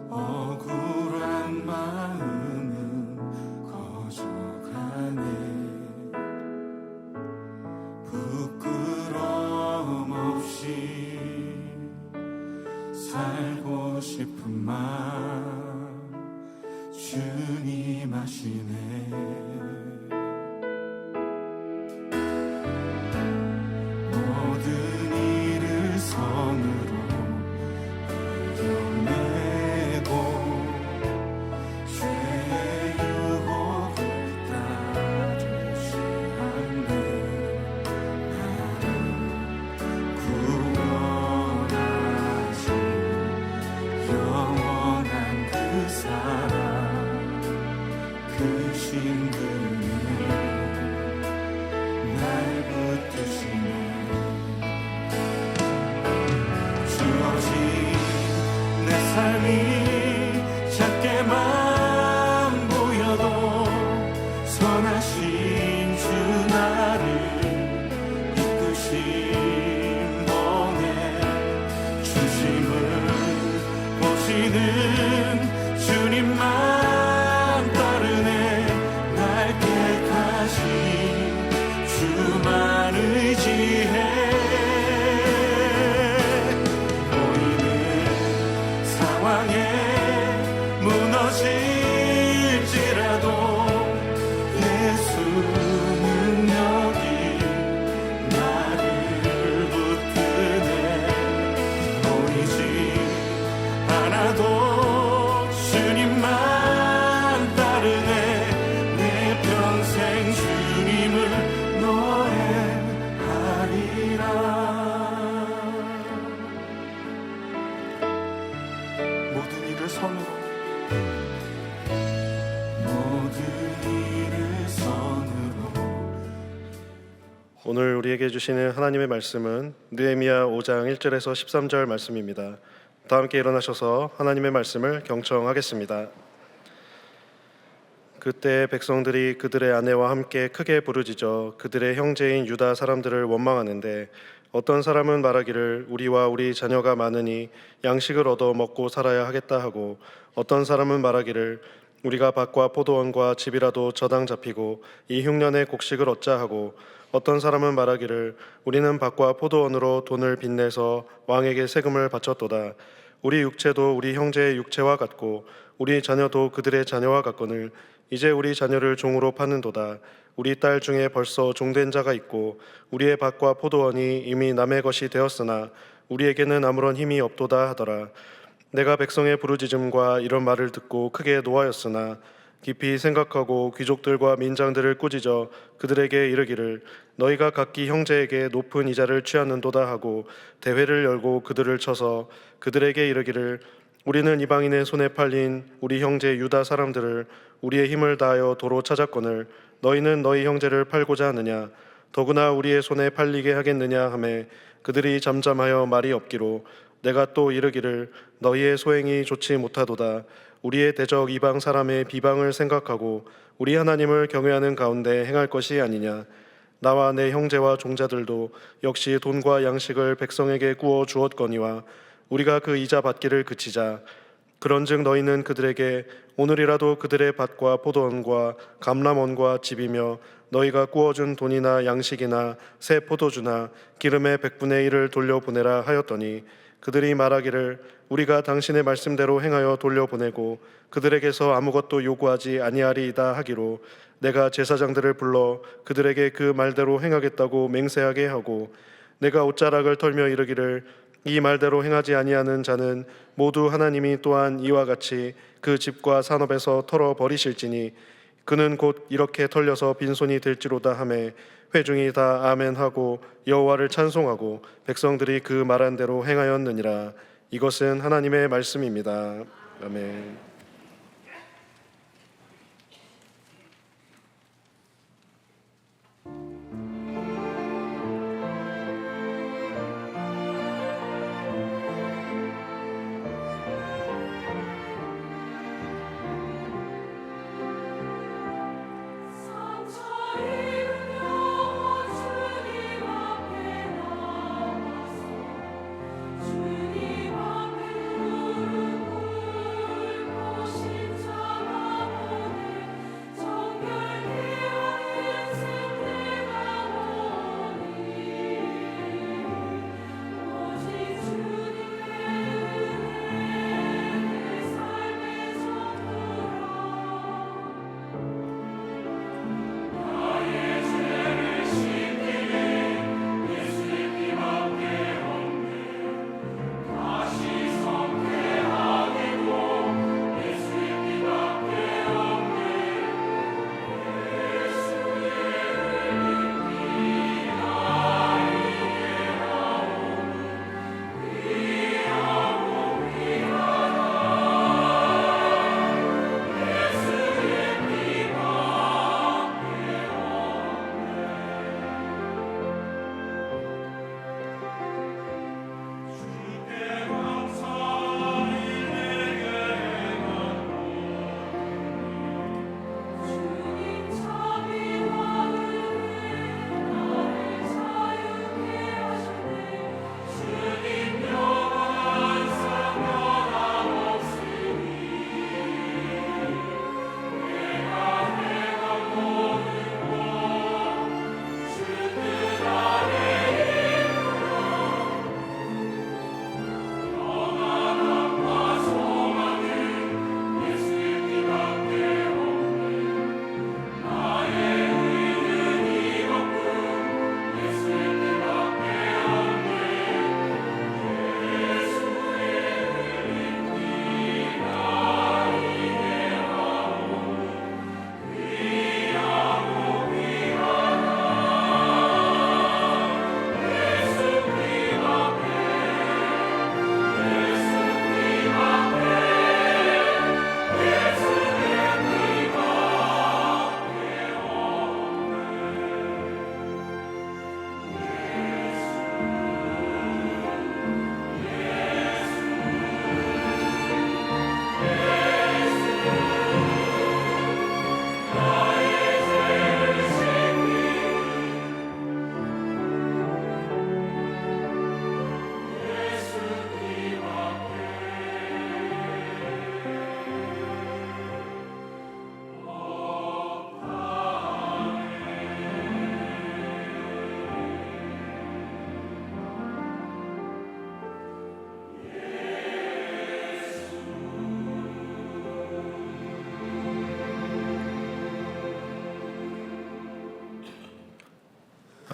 억울한 마음은 커져가네. 부끄러움 없이 살고 싶은 마음 주님 아시네. 선으로 이겨내고 죄의 유혹을 따르지 않네. 나를 구원하신 영원한 그 사랑, 그 신분이 날 붙드시네. 내 삶이 작게만 보여도 선하신 주 나를 이끄신 번에 중심을 보시는 주님만 따르네. 날 택하신 주만 의지해. 당해 무너질지라도 예수는 여기 나를 붙드네. 보이지 않아도 주님만 따르네. 내 평생 주님을 노래하리라. 모든 일을 선으로 모든 일을 선으로. 오늘 우리에게 주시는 하나님의 말씀은 느헤미야 5장 1절에서 13절 말씀입니다. 다 함께 일어나셔서 하나님의 말씀을 경청하겠습니다. 그때 백성들이 그들의 아내와 함께 크게 부르짖어 그들의 형제인 유다 사람들을 원망하는데 어떤 사람은 말하기를 우리와 우리 자녀가 많으니 양식을 얻어 먹고 살아야 하겠다 하고, 어떤 사람은 말하기를 우리가 밭과 포도원과 집이라도 저당 잡히고 이 흉년에 곡식을 얻자 하고, 어떤 사람은 말하기를 우리는 밭과 포도원으로 돈을 빚내서 왕에게 세금을 바쳤도다. 우리 육체도 우리 형제의 육체와 같고 우리 자녀도 그들의 자녀와 같거늘 이제 우리 자녀를 종으로 파는도다. 우리 딸 중에 벌써 종된 자가 있고 우리의 밭과 포도원이 이미 남의 것이 되었으나 우리에게는 아무런 힘이 없도다 하더라. 내가 백성의 부르짖음과 이런 말을 듣고 크게 노하였으나 깊이 생각하고 귀족들과 민장들을 꾸짖어 그들에게 이르기를 너희가 각기 형제에게 높은 이자를 취하는도다 하고 대회를 열고 그들을 쳐서 그들에게 이르기를 우리는 이방인의 손에 팔린 우리 형제 유다 사람들을 우리의 힘을 다하여 도로 찾았거늘 너희는 너희 형제를 팔고자 하느냐? 더구나 우리의 손에 팔리게 하겠느냐 하매 그들이 잠잠하여 말이 없기로 내가 또 이르기를 너희의 소행이 좋지 못하도다. 우리의 대적 이방 사람의 비방을 생각하고 우리 하나님을 경외하는 가운데 행할 것이 아니냐. 나와 내 형제와 종자들도 역시 돈과 양식을 백성에게 구워 주었거니와 우리가 그 이자 받기를 그치자. 그런즉 너희는 그들에게 오늘이라도 그들의 밭과 포도원과 감람원과 집이며 너희가 구워준 돈이나 양식이나 새 포도주나 기름의 100분의 1을 돌려보내라 하였더니 그들이 말하기를 우리가 당신의 말씀대로 행하여 돌려보내고 그들에게서 아무것도 요구하지 아니하리이다 하기로 내가 제사장들을 불러 그들에게 그 말대로 행하겠다고 맹세하게 하고 내가 옷자락을 털며 이르기를 이 말대로 행하지 아니하는 자는 모두 하나님이 또한 이와 같이 그 집과 산업에서 털어 버리실지니 그는 곧 이렇게 털려서 빈손이 될지로다 하매 회중이 다 아멘하고 여호와를 찬송하고 백성들이 그 말한 대로 행하였느니라. 이것은 하나님의 말씀입니다. 아멘. 주님 앞에 무릎 꿇고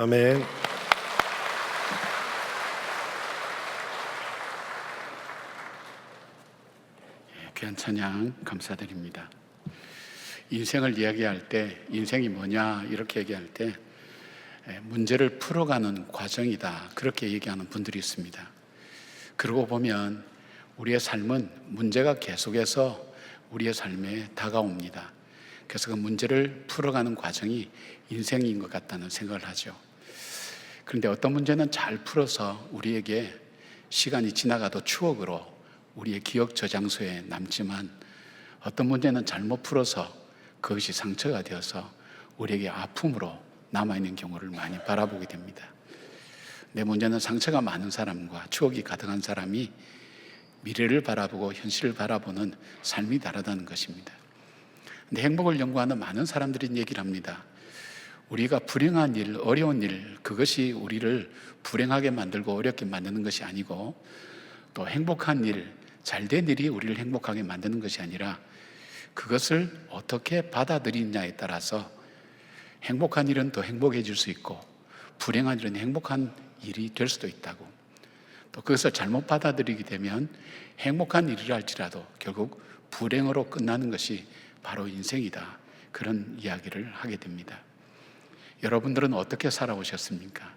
아멘. 귀한 찬양 감사드립니다. 인생을 이야기할 때 인생이 뭐냐 이렇게 얘기할 때 문제를 풀어가는 과정이다 그렇게 얘기하는 분들이 있습니다. 그러고 보면 우리의 삶은 문제가 계속해서 우리의 삶에 다가옵니다. 그래서 그 문제를 풀어가는 과정이 인생인 것 같다는 생각을 하죠. 그런데 어떤 문제는 잘 풀어서 우리에게 시간이 지나가도 추억으로 우리의 기억 저장소에 남지만 어떤 문제는 잘못 풀어서 그것이 상처가 되어서 우리에게 아픔으로 남아있는 경우를 많이 바라보게 됩니다. 내 문제는 상처가 많은 사람과 추억이 가득한 사람이 미래를 바라보고 현실을 바라보는 삶이 다르다는 것입니다. 근데 행복을 연구하는 많은 사람들이 얘기를 합니다. 우리가 불행한 일, 어려운 일, 그것이 우리를 불행하게 만들고 어렵게 만드는 것이 아니고 또 행복한 일, 잘된 일이 우리를 행복하게 만드는 것이 아니라 그것을 어떻게 받아들이냐에 따라서 행복한 일은 더 행복해질 수 있고 불행한 일은 행복한 일이 될 수도 있다고, 또 그것을 잘못 받아들이게 되면 행복한 일이라 할지라도 결국 불행으로 끝나는 것이 바로 인생이다, 그런 이야기를 하게 됩니다. 여러분들은 어떻게 살아오셨습니까?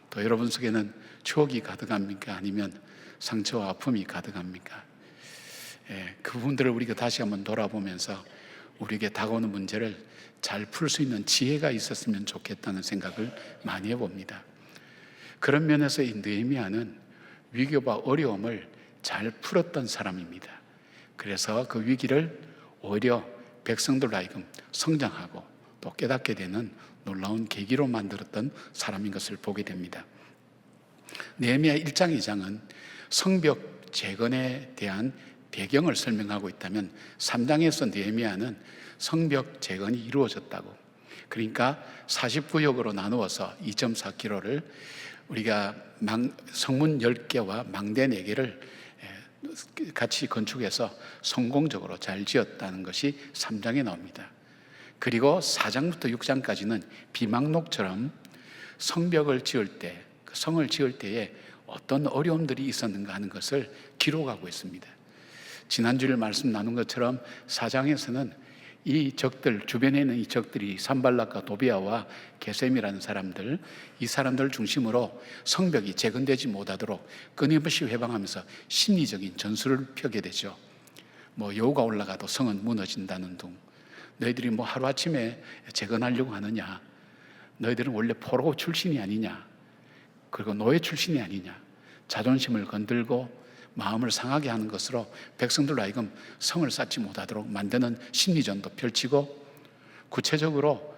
또 여러분 속에는 추억이 가득합니까? 아니면 상처와 아픔이 가득합니까? 그 부분들을 우리가 다시 한번 돌아보면서 우리에게 다가오는 문제를 잘 풀 수 있는 지혜가 있었으면 좋겠다는 생각을 많이 해봅니다. 그런 면에서 이 느헤미야는 위기와 어려움을 잘 풀었던 사람입니다. 그래서 그 위기를 오히려 백성들로 하여금 성장하고 또 깨닫게 되는 놀라운 계기로 만들었던 사람인 것을 보게 됩니다. 느헤미야 1장 2장은 성벽 재건에 대한 배경을 설명하고 있다면 3장에서 느헤미야는 성벽 재건이 이루어졌다고, 그러니까 49역으로 나누어서 2.4km를 우리가 성문 10개와 망대 4개를 같이 건축해서 성공적으로 잘 지었다는 것이 3장에 나옵니다. 그리고 4장부터 6장까지는 비망록처럼 성벽을 지을 때, 그 성을 지을 때에 어떤 어려움들이 있었는가 하는 것을 기록하고 있습니다. 지난주에 말씀 나눈 것처럼 4장에서는 이 적들, 주변에 있는 이 적들이 산발락과 도비아와 게셈이라는 사람들, 이 사람들을 중심으로 성벽이 재건되지 못하도록 끊임없이 회방하면서 심리적인 전술을 펴게 되죠. 여우가 올라가도 성은 무너진다는 둥, 너희들이 하루아침에 재건하려고 하느냐, 너희들은 원래 포로 출신이 아니냐, 그리고 노예 출신이 아니냐, 자존심을 건들고 마음을 상하게 하는 것으로 백성들로 하여금 성을 쌓지 못하도록 만드는 심리전도 펼치고, 구체적으로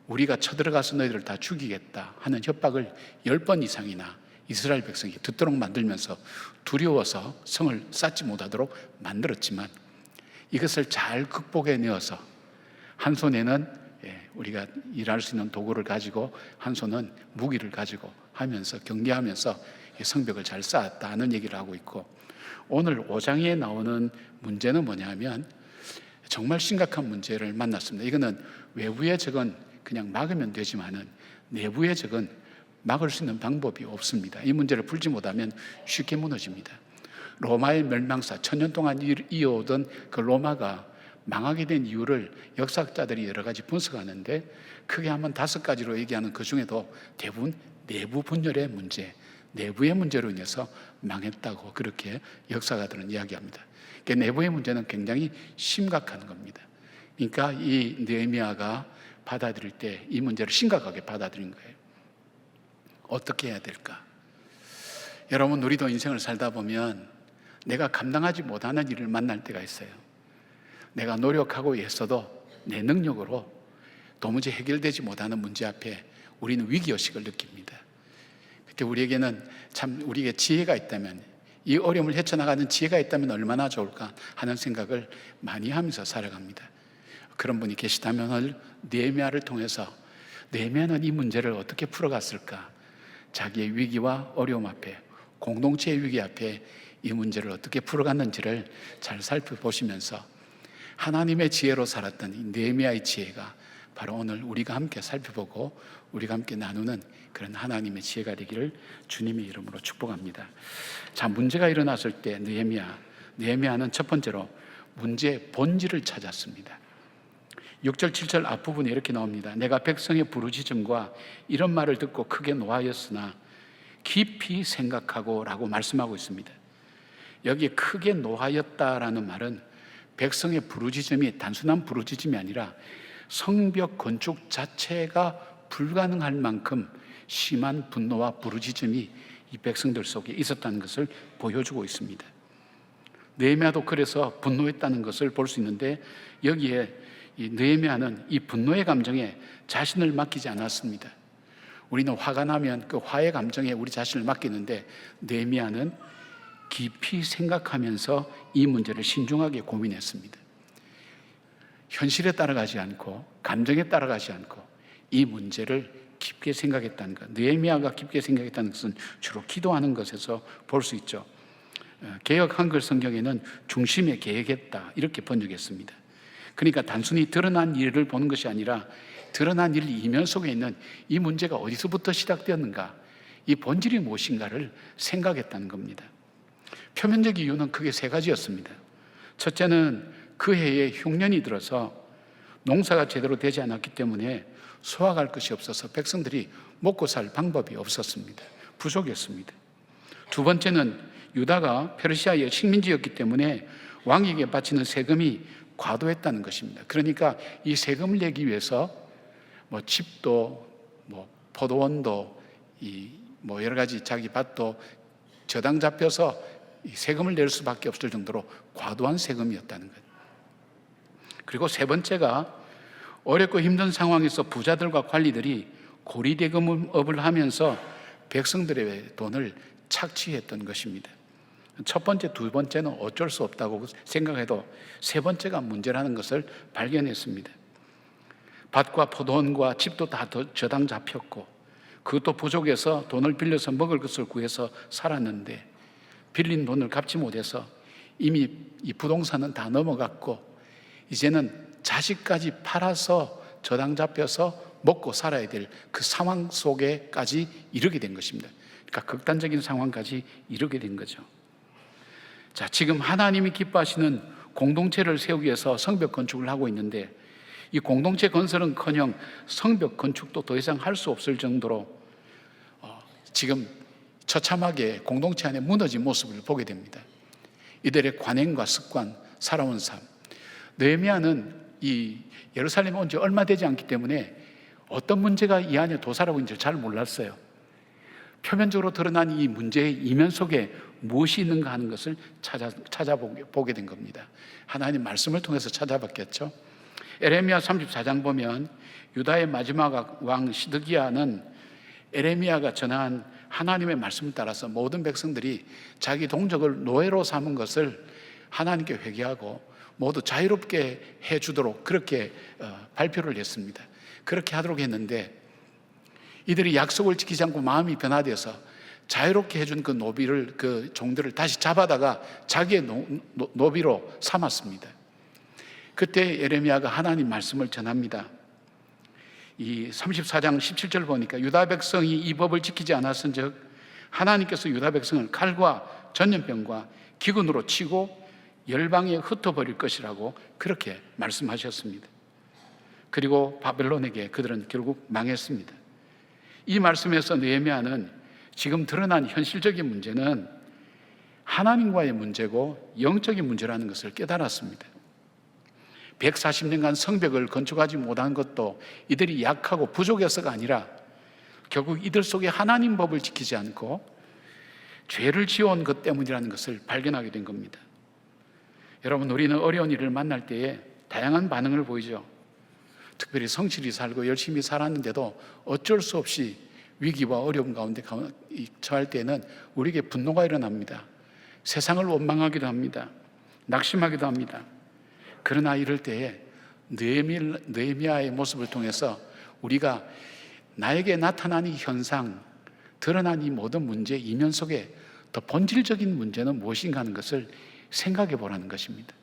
우리가 쳐들어가서 너희들을 다 죽이겠다 하는 협박을 10번 이상이나 이스라엘 백성이 듣도록 만들면서 두려워서 성을 쌓지 못하도록 만들었지만, 이것을 잘 극복해내어서 한 손에는 우리가 일할 수 있는 도구를 가지고 한 손은 무기를 가지고 하면서 경계하면서 성벽을 잘 쌓았다는 얘기를 하고 있고, 오늘 5장에 나오는 문제는 뭐냐면 정말 심각한 문제를 만났습니다. 이거는 외부의 적은 그냥 막으면 되지만은 내부의 적은 막을 수 있는 방법이 없습니다. 이 문제를 풀지 못하면 쉽게 무너집니다. 로마의 멸망사, 1000년 동안 이어오던 그 로마가 망하게 된 이유를 역사학자들이 여러 가지 분석하는데 크게 하면 5가지로 얘기하는 그 중에도 대부분 내부 분열의 문제, 내부의 문제로 인해서 망했다고 그렇게 역사가들은 이야기합니다. 그러니까 내부의 문제는 굉장히 심각한 겁니다. 그러니까 이 느헤미야가 받아들일 때 이 문제를 심각하게 받아들인 거예요. 어떻게 해야 될까? 여러분, 우리도 인생을 살다 보면 내가 감당하지 못하는 일을 만날 때가 있어요. 내가 노력하고 애써도 내 능력으로 도무지 해결되지 못하는 문제 앞에 우리는 위기의식을 느낍니다. 그때 우리에게는 참 우리에게 지혜가 있다면, 이 어려움을 헤쳐나가는 지혜가 있다면 얼마나 좋을까 하는 생각을 많이 하면서 살아갑니다. 그런 분이 계시다면 오늘 느헤미야를 통해서 느헤미야는 이 문제를 어떻게 풀어갔을까, 자기의 위기와 어려움 앞에, 공동체의 위기 앞에 이 문제를 어떻게 풀어갔는지를 잘 살펴보시면서 하나님의 지혜로 살았던 이 느헤미야의 지혜가 바로 오늘 우리가 함께 살펴보고 우리가 함께 나누는 그런 하나님의 지혜가 되기를 주님의 이름으로 축복합니다. 자, 문제가 일어났을 때 느헤미야는 첫 번째로 문제의 본질을 찾았습니다. 6절 7절 앞부분에 이렇게 나옵니다. 내가 백성의 부르짖음과 이런 말을 듣고 크게 노하였으나 깊이 생각하고 라고 말씀하고 있습니다. 여기 크게 노하였다라는 말은 백성의 부르짖음이 단순한 부르짖음이 아니라 성벽 건축 자체가 불가능할 만큼 심한 분노와 부르짖음이 이 백성들 속에 있었다는 것을 보여주고 있습니다. 느헤미야도 그래서 분노했다는 것을 볼 수 있는데, 여기에 이 느헤미야는 이 분노의 감정에 자신을 맡기지 않았습니다. 우리는 화가 나면 그 화의 감정에 우리 자신을 맡기는데, 느헤미야는 깊이 생각하면서 이 문제를 신중하게 고민했습니다. 현실에 따라가지 않고 감정에 따라가지 않고 이 문제를 깊게 생각했다는 것, 느헤미야가 깊게 생각했다는 것은 주로 기도하는 것에서 볼 수 있죠. 개역 한글 성경에는 중심에 계획했다 이렇게 번역했습니다. 그러니까 단순히 드러난 일을 보는 것이 아니라 드러난 일 이면 속에 있는 이 문제가 어디서부터 시작되었는가, 이 본질이 무엇인가를 생각했다는 겁니다. 표면적 이유는 크게 세 가지였습니다. 첫째는 그 해에 흉년이 들어서 농사가 제대로 되지 않았기 때문에 수확할 것이 없어서 백성들이 먹고 살 방법이 없었습니다. 부족했습니다. 두 번째는 유다가 페르시아의 식민지였기 때문에 왕에게 바치는 세금이 과도했다는 것입니다. 그러니까 이 세금을 내기 위해서 집도 포도원도 여러 가지 자기 밭도 저당 잡혀서 이 세금을 낼 수밖에 없을 정도로 과도한 세금이었다는 것. 그리고 세 번째가 어렵고 힘든 상황에서 부자들과 관리들이 고리대금업을 하면서 백성들의 돈을 착취했던 것입니다. 첫 번째, 두 번째는 어쩔 수 없다고 생각해도 세 번째가 문제라는 것을 발견했습니다. 밭과 포도원과 집도 다 저당 잡혔고 그것도 부족해서 돈을 빌려서 먹을 것을 구해서 살았는데 빌린 돈을 갚지 못해서 이미 이 부동산은 다 넘어갔고 이제는 자식까지 팔아서 저당 잡혀서 먹고 살아야 될 그 상황 속에까지 이르게 된 것입니다. 그러니까 극단적인 상황까지 이르게 된 거죠. 자, 지금 하나님이 기뻐하시는 공동체를 세우기 위해서 성벽 건축을 하고 있는데 이 공동체 건설은커녕 성벽 건축도 더 이상 할 수 없을 정도로 지금 처참하게 공동체 안에 무너진 모습을 보게 됩니다. 이들의 관행과 습관, 살아온 삶. 느헤미야는 이 예루살렘에 온 지 얼마 되지 않기 때문에 어떤 문제가 이 안에 도사라고 있는지 잘 몰랐어요. 표면적으로 드러난 이 문제의 이면 속에 무엇이 있는가 하는 것을 찾아보게 된 겁니다. 하나님 말씀을 통해서 찾아봤겠죠. 에레미야 34장 보면 유다의 마지막 왕 시드기야는 에레미야가 전한 하나님의 말씀을 따라서 모든 백성들이 자기 동족을 노예로 삼은 것을 하나님께 회개하고 모두 자유롭게 해주도록 그렇게 발표를 했습니다. 그렇게 하도록 했는데 이들이 약속을 지키지 않고 마음이 변화되어서 자유롭게 해준 그 노비를, 그 종들을 다시 잡아다가 자기의 노비로 삼았습니다. 그때 예레미야가 하나님 말씀을 전합니다. 이 34장 17절 보니까 유다 백성이 이 법을 지키지 않았은즉 하나님께서 유다 백성을 칼과 전염병과 기근으로 치고 열방에 흩어버릴 것이라고 그렇게 말씀하셨습니다. 그리고 바벨론에게 그들은 결국 망했습니다. 이 말씀에서 느헤미야는 지금 드러난 현실적인 문제는 하나님과의 문제고 영적인 문제라는 것을 깨달았습니다. 140년간 성벽을 건축하지 못한 것도 이들이 약하고 부족해서가 아니라 결국 이들 속에 하나님 법을 지키지 않고 죄를 지어온 것 때문이라는 것을 발견하게 된 겁니다. 여러분, 우리는 어려운 일을 만날 때에 다양한 반응을 보이죠. 특별히 성실히 살고 열심히 살았는데도 어쩔 수 없이 위기와 어려움 가운데 처할 때에는 우리에게 분노가 일어납니다. 세상을 원망하기도 합니다. 낙심하기도 합니다. 그러나 이럴 때에 느헤미야의 모습을 통해서 우리가 나에게 나타난 이 현상, 드러난 이 모든 문제 이면 속에 더 본질적인 문제는 무엇인가 하는 것을 생각해 보라는 것입니다.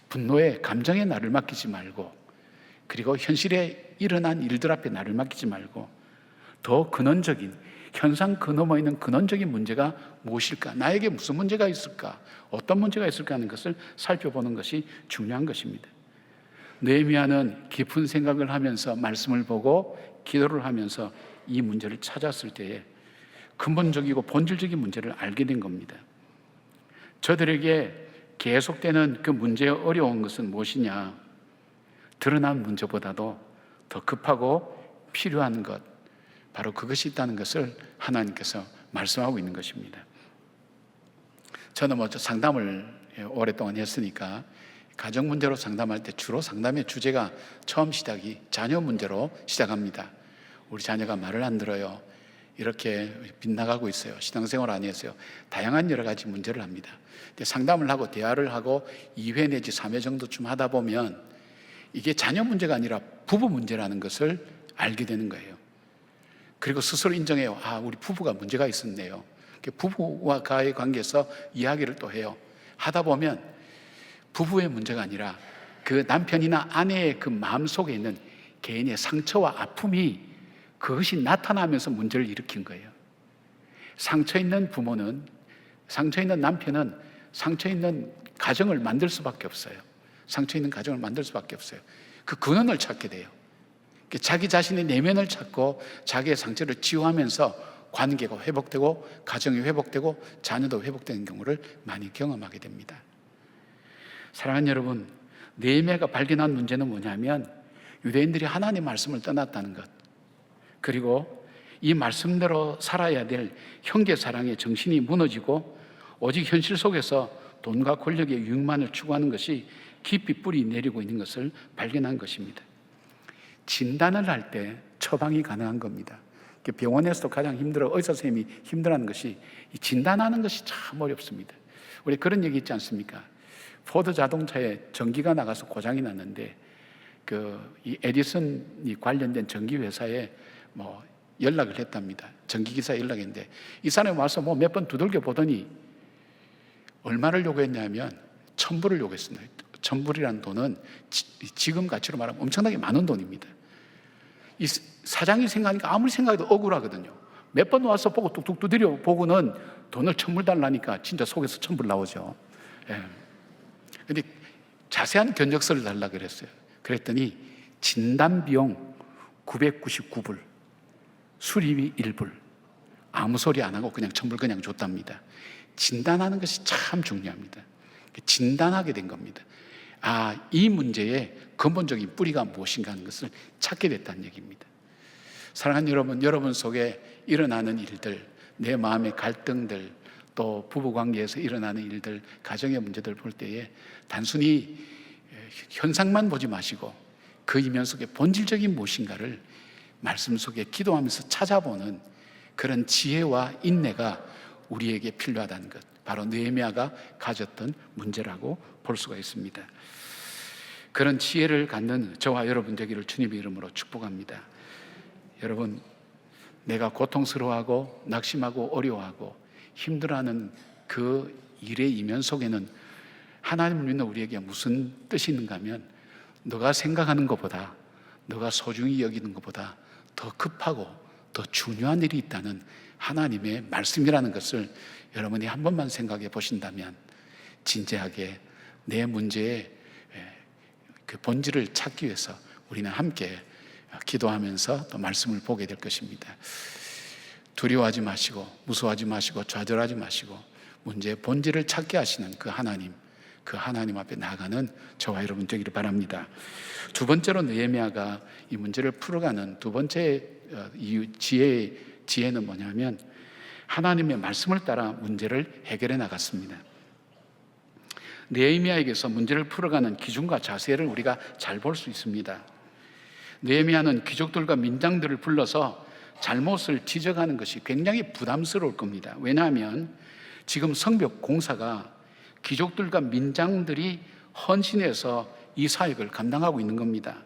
분노에 감정에 나를 맡기지 말고 그리고 현실에 일어난 일들 앞에 나를 맡기지 말고 더 근원적인, 현상 그 너머에 있는 근원적인 문제가 무엇일까? 나에게 무슨 문제가 있을까? 어떤 문제가 있을까 하는 것을 살펴보는 것이 중요한 것입니다. 느헤미야는 깊은 생각을 하면서 말씀을 보고 기도를 하면서 이 문제를 찾았을 때에 근본적이고 본질적인 문제를 알게 된 겁니다. 저들에게 계속되는 그 문제의 어려운 것은 무엇이냐? 드러난 문제보다도 더 급하고 필요한 것, 바로 그것이 있다는 것을 하나님께서 말씀하고 있는 것입니다. 저는 상담을 오랫동안 했으니까 가정 문제로 상담할 때 주로 상담의 주제가 처음 시작이 자녀 문제로 시작합니다. 우리 자녀가 말을 안 들어요. 이렇게 빗나가고 있어요. 신앙생활 안 했어요. 다양한 여러 가지 문제를 합니다. 근데 상담을 하고 대화를 하고 2회 내지 3회 정도쯤 하다 보면 이게 자녀 문제가 아니라 부부 문제라는 것을 알게 되는 거예요. 그리고 스스로 인정해요. 아, 우리 부부가 문제가 있었네요. 부부와의 관계에서 이야기를 또 해요. 하다 보면 부부의 문제가 아니라 그 남편이나 아내의 그 마음 속에 있는 개인의 상처와 아픔이 그것이 나타나면서 문제를 일으킨 거예요. 상처 있는 부모는, 상처 있는 남편은 상처 있는 가정을 만들 수밖에 없어요. 상처 있는 가정을 만들 수밖에 없어요. 그 근원을 찾게 돼요. 자기 자신의 내면을 찾고 자기의 상처를 치유하면서 관계가 회복되고 가정이 회복되고 자녀도 회복되는 경우를 많이 경험하게 됩니다. 사랑하는 여러분, 느헤미야가 발견한 문제는 뭐냐면 유대인들이 하나님의 말씀을 떠났다는 것, 그리고 이 말씀대로 살아야 될 형제 사랑의 정신이 무너지고 오직 현실 속에서 돈과 권력의 유익만을 추구하는 것이 깊이 뿌리 내리고 있는 것을 발견한 것입니다. 진단을 할 때 처방이 가능한 겁니다. 병원에서도 가장 의사 선생님이 힘들어하는 것이 진단하는 것이 참 어렵습니다. 우리 그런 얘기 있지 않습니까? 포드 자동차에 전기가 나가서 고장이 났는데 이 에디슨이 관련된 전기 회사에 연락을 했답니다. 전기 기사에 연락했는데 이 사람이 와서 몇 번 두들겨 보더니 얼마를 요구했냐면 1,000불을 요구했습니다. 1,000불이라는 돈은 지금 가치로 말하면 엄청나게 많은 돈입니다. 이 사장이 생각하니까 아무리 생각해도 억울하거든요. 몇 번 와서 보고 뚝뚝 두드려 보고는 돈을 1,000불 달라니까 진짜 속에서 1,000불 나오죠. 그런데 자세한 견적서를 달라고 그랬어요. 그랬더니 진단비용 999불, 수리비 1불, 아무 소리 안 하고 그냥 1,000불 그냥 줬답니다. 진단하는 것이 참 중요합니다. 진단하게 된 겁니다. 아, 이 문제의 근본적인 뿌리가 무엇인가 하는 것을 찾게 됐다는 얘기입니다. 사랑하는 여러분, 여러분 속에 일어나는 일들, 내 마음의 갈등들, 또 부부관계에서 일어나는 일들, 가정의 문제들 볼 때에 단순히 현상만 보지 마시고 그 이면 속에 본질적인 무엇인가를 말씀 속에 기도하면서 찾아보는 그런 지혜와 인내가 우리에게 필요하다는 것, 바로 느헤미야가 가졌던 문제라고 볼 수가 있습니다. 그런 지혜를 갖는 저와 여러분 되기를 주님의 이름으로 축복합니다. 여러분, 내가 고통스러워하고 낙심하고 어려워하고 힘들어하는 그 일의 이면 속에는 하나님을 믿는 우리에게 무슨 뜻이 있는가 하면 너가 생각하는 것보다, 너가 소중히 여기는 것보다 더 급하고 더 중요한 일이 있다는 하나님의 말씀이라는 것을 여러분이 한 번만 생각해 보신다면 진지하게 내 문제의 그 본질을 찾기 위해서 우리는 함께 기도하면서 또 말씀을 보게 될 것입니다. 두려워하지 마시고 무서워하지 마시고 좌절하지 마시고 문제의 본질을 찾게 하시는 그 하나님 앞에 나아가는 저와 여러분 되기를 바랍니다. 두 번째로 느헤미야가 이 문제를 풀어가는 두 번째 지혜는 뭐냐면 하나님의 말씀을 따라 문제를 해결해 나갔습니다. 느헤미야에게서 문제를 풀어가는 기준과 자세를 우리가 잘 볼 수 있습니다. 느헤미야는 귀족들과 민장들을 불러서 잘못을 지적하는 것이 굉장히 부담스러울 겁니다. 왜냐하면 지금 성벽 공사가 귀족들과 민장들이 헌신해서 이 사역을 감당하고 있는 겁니다.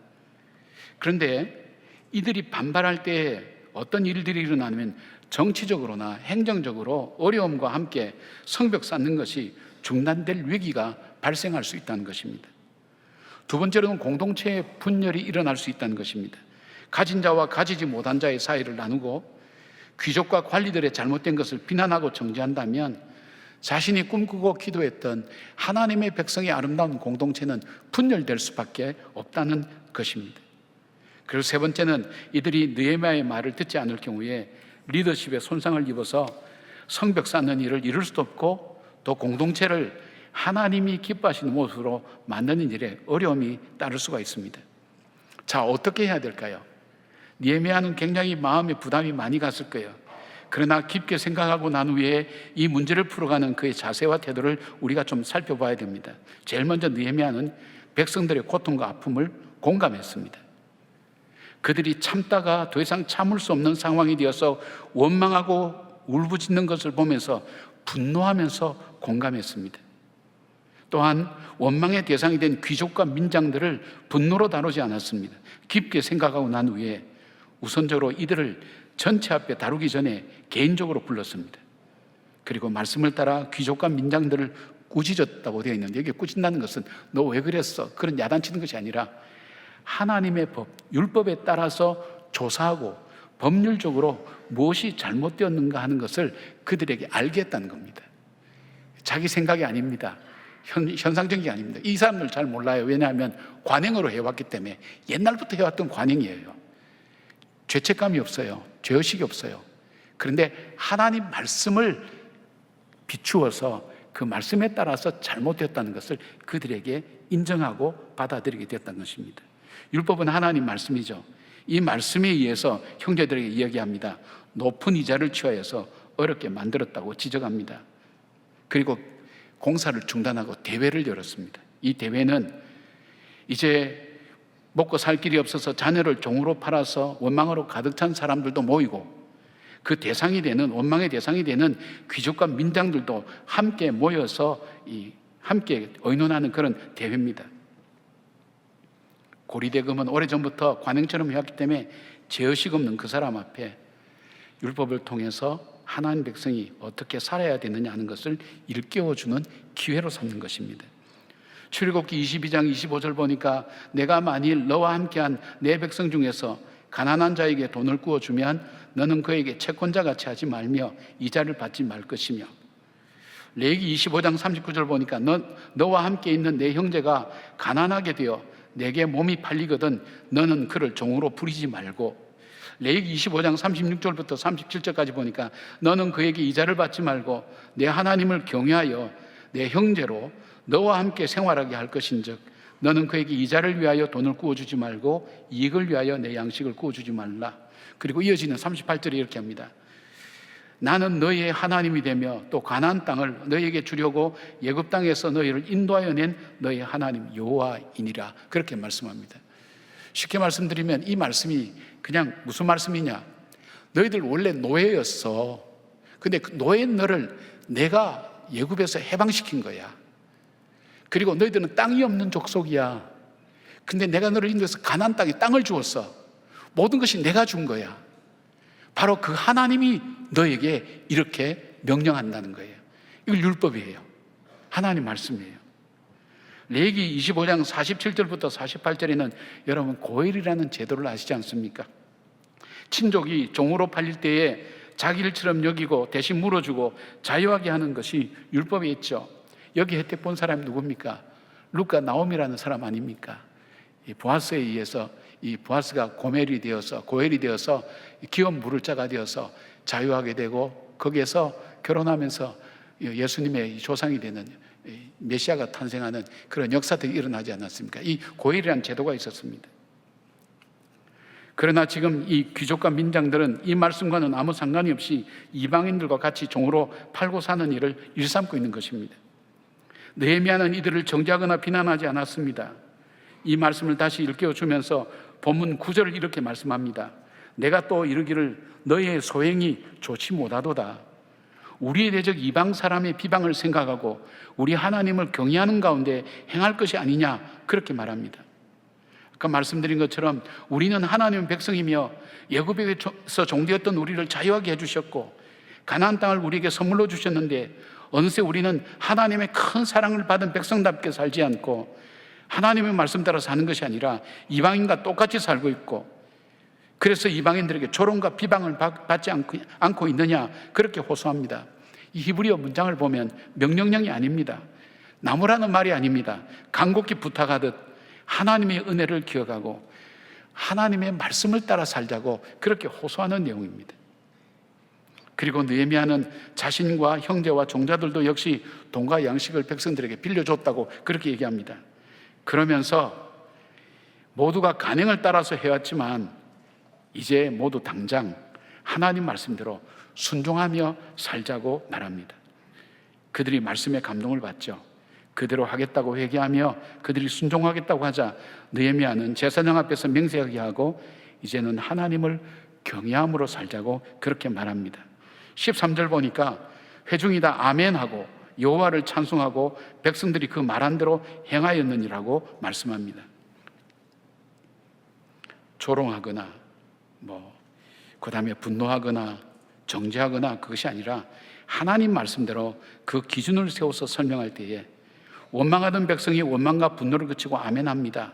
그런데 이들이 반발할 때 어떤 일들이 일어나면 정치적으로나 행정적으로 어려움과 함께 성벽 쌓는 것이 중단될 위기가 발생할 수 있다는 것입니다. 두 번째로는 공동체의 분열이 일어날 수 있다는 것입니다. 가진 자와 가지지 못한 자의 사이를 나누고 귀족과 관리들의 잘못된 것을 비난하고 정죄한다면 자신이 꿈꾸고 기도했던 하나님의 백성의 아름다운 공동체는 분열될 수밖에 없다는 것입니다. 그리고 세 번째는 이들이 느헤미야의 말을 듣지 않을 경우에 리더십에 손상을 입어서 성벽 쌓는 일을 이룰 수도 없고 또 공동체를 하나님이 기뻐하시는 모습으로 만드는 일에 어려움이 따를 수가 있습니다. 자, 어떻게 해야 될까요? 느헤미야는 굉장히 마음에 부담이 많이 갔을 거예요. 그러나 깊게 생각하고 난 후에 이 문제를 풀어가는 그의 자세와 태도를 우리가 좀 살펴봐야 됩니다. 제일 먼저 느헤미야는 백성들의 고통과 아픔을 공감했습니다. 그들이 참다가 더 이상 참을 수 없는 상황이 되어서 원망하고 울부짖는 것을 보면서 분노하면서 공감했습니다. 또한 원망의 대상이 된 귀족과 민장들을 분노로 다루지 않았습니다. 깊게 생각하고 난 후에 우선적으로 이들을 전체 앞에 다루기 전에 개인적으로 불렀습니다. 그리고 말씀을 따라 귀족과 민장들을 꾸짖었다고 되어 있는데, 여기 꾸짖는다는 것은 너 왜 그랬어? 그런 야단치는 것이 아니라 하나님의 법, 율법에 따라서 조사하고 법률적으로 무엇이 잘못되었는가 하는 것을 그들에게 알게 했다는 겁니다. 자기 생각이 아닙니다. 현상적인 게 아닙니다. 이 사람들 잘 몰라요. 왜냐하면 관행으로 해왔기 때문에, 옛날부터 해왔던 관행이에요. 죄책감이 없어요. 죄의식이 없어요. 그런데 하나님 말씀을 비추어서 그 말씀에 따라서 잘못되었다는 것을 그들에게 인정하고 받아들이게 되었다는 것입니다. 율법은 하나님 말씀이죠. 이 말씀에 의해서 형제들에게 이야기합니다. 높은 이자를 취하여서 어렵게 만들었다고 지적합니다. 그리고 공사를 중단하고 대회를 열었습니다. 이 대회는 이제 먹고 살 길이 없어서 자녀를 종으로 팔아서 원망으로 가득 찬 사람들도 모이고, 그 대상이 되는, 원망의 대상이 되는 귀족과 민장들도 함께 모여서 함께 의논하는 그런 대회입니다. 고리대금은 오래전부터 관행처럼 해왔기 때문에 죄의식 없는 그 사람 앞에 율법을 통해서 하나님 백성이 어떻게 살아야 되느냐 하는 것을 일깨워주는 기회로 삼는 것입니다. 출애굽기 22장 25절 보니까 내가 만일 너와 함께한 내 백성 중에서 가난한 자에게 돈을 구워주면 너는 그에게 채권자같이 하지 말며 이자를 받지 말 것이며, 레위기 25장 39절 보니까 너와 함께 있는 내 형제가 가난하게 되어 내게 몸이 팔리거든 너는 그를 종으로 부리지 말고, 레위기 25장 36절부터 37절까지 보니까 너는 그에게 이자를 받지 말고 내 하나님을 경외하여 내 형제로 너와 함께 생활하게 할 것인즉 너는 그에게 이자를 위하여 돈을 구워주지 말고 이익을 위하여 내 양식을 구워주지 말라. 그리고 이어지는 38절에 이렇게 합니다. 나는 너희의 하나님이 되며 또 가나안 땅을 너희에게 주려고 애굽 땅에서 너희를 인도하여 낸 너희의 하나님 여호와이니라. 그렇게 말씀합니다. 쉽게 말씀드리면 이 말씀이 그냥 무슨 말씀이냐, 너희들 원래 노예였어. 근데 그 노예인 너를 내가 애굽에서 해방시킨 거야. 그리고 너희들은 땅이 없는 족속이야. 근데 내가 너를 인도해서 가나안 땅에 땅을 주었어. 모든 것이 내가 준 거야. 바로 그 하나님이 너에게 이렇게 명령한다는 거예요. 이걸 율법이에요. 하나님 말씀이에요. 레위기 25장 47절부터 48절에는 여러분 고엘이라는 제도를 아시지 않습니까? 친족이 종으로 팔릴 때에 자기 일처럼 여기고 대신 물어주고 자유하게 하는 것이 율법에 있죠. 여기 혜택 본 사람이 누굽니까? 룻과 나옴이라는 사람 아닙니까? 이 보아스에 의해서 이 보아스가 고멜이 되어서 고엘이 되어서 기업 물을 자가 되어서 자유하게 되고, 거기에서 결혼하면서 예수님의 조상이 되는 메시아가 탄생하는 그런 역사들이 일어나지 않았습니까? 이 고엘이라는 제도가 있었습니다. 그러나 지금 이 귀족과 민장들은 이 말씀과는 아무 상관이 없이 이방인들과 같이 종으로 팔고 사는 일을 일삼고 있는 것입니다. 느헤미야는 이들을 정죄하거나 비난하지 않았습니다. 이 말씀을 다시 일깨워주면서 본문 9절을 이렇게 말씀합니다. 내가 또 이르기를 너희의 소행이 좋지 못하도다. 우리의 대적 이방 사람의 비방을 생각하고 우리 하나님을 경외하는 가운데 행할 것이 아니냐, 그렇게 말합니다. 아까 말씀드린 것처럼 우리는 하나님의 백성이며 애굽에서 종되었던 우리를 자유하게 해주셨고 가나안 땅을 우리에게 선물로 주셨는데, 어느새 우리는 하나님의 큰 사랑을 받은 백성답게 살지 않고 하나님의 말씀 따라 사는 것이 아니라 이방인과 똑같이 살고 있고, 그래서 이방인들에게 조롱과 비방을 받지 않고 있느냐, 그렇게 호소합니다. 이 히브리어 문장을 보면 명령형이 아닙니다. 나무라는 말이 아닙니다. 간곡히 부탁하듯 하나님의 은혜를 기억하고 하나님의 말씀을 따라 살자고 그렇게 호소하는 내용입니다. 그리고 느헤미야는 자신과 형제와 종자들도 역시 돈과 양식을 백성들에게 빌려줬다고 그렇게 얘기합니다. 그러면서 모두가 간행을 따라서 해왔지만 이제 모두 당장 하나님 말씀대로 순종하며 살자고 말합니다. 그들이 말씀에 감동을 받죠. 그대로 하겠다고 회개하며 그들이 순종하겠다고 하자 느헤미야는 제사장 앞에서 맹세하게 하고 이제는 하나님을 경외함으로 살자고 그렇게 말합니다. 13절 보니까 회중이 다 아멘하고 여호와를 찬송하고 백성들이 그 말한 대로 행하였느니라고 말씀합니다. 조롱하거나 그 다음에 분노하거나 정죄하거나 그것이 아니라 하나님 말씀대로 그 기준을 세워서 설명할 때에 원망하던 백성이 원망과 분노를 그치고 아멘합니다.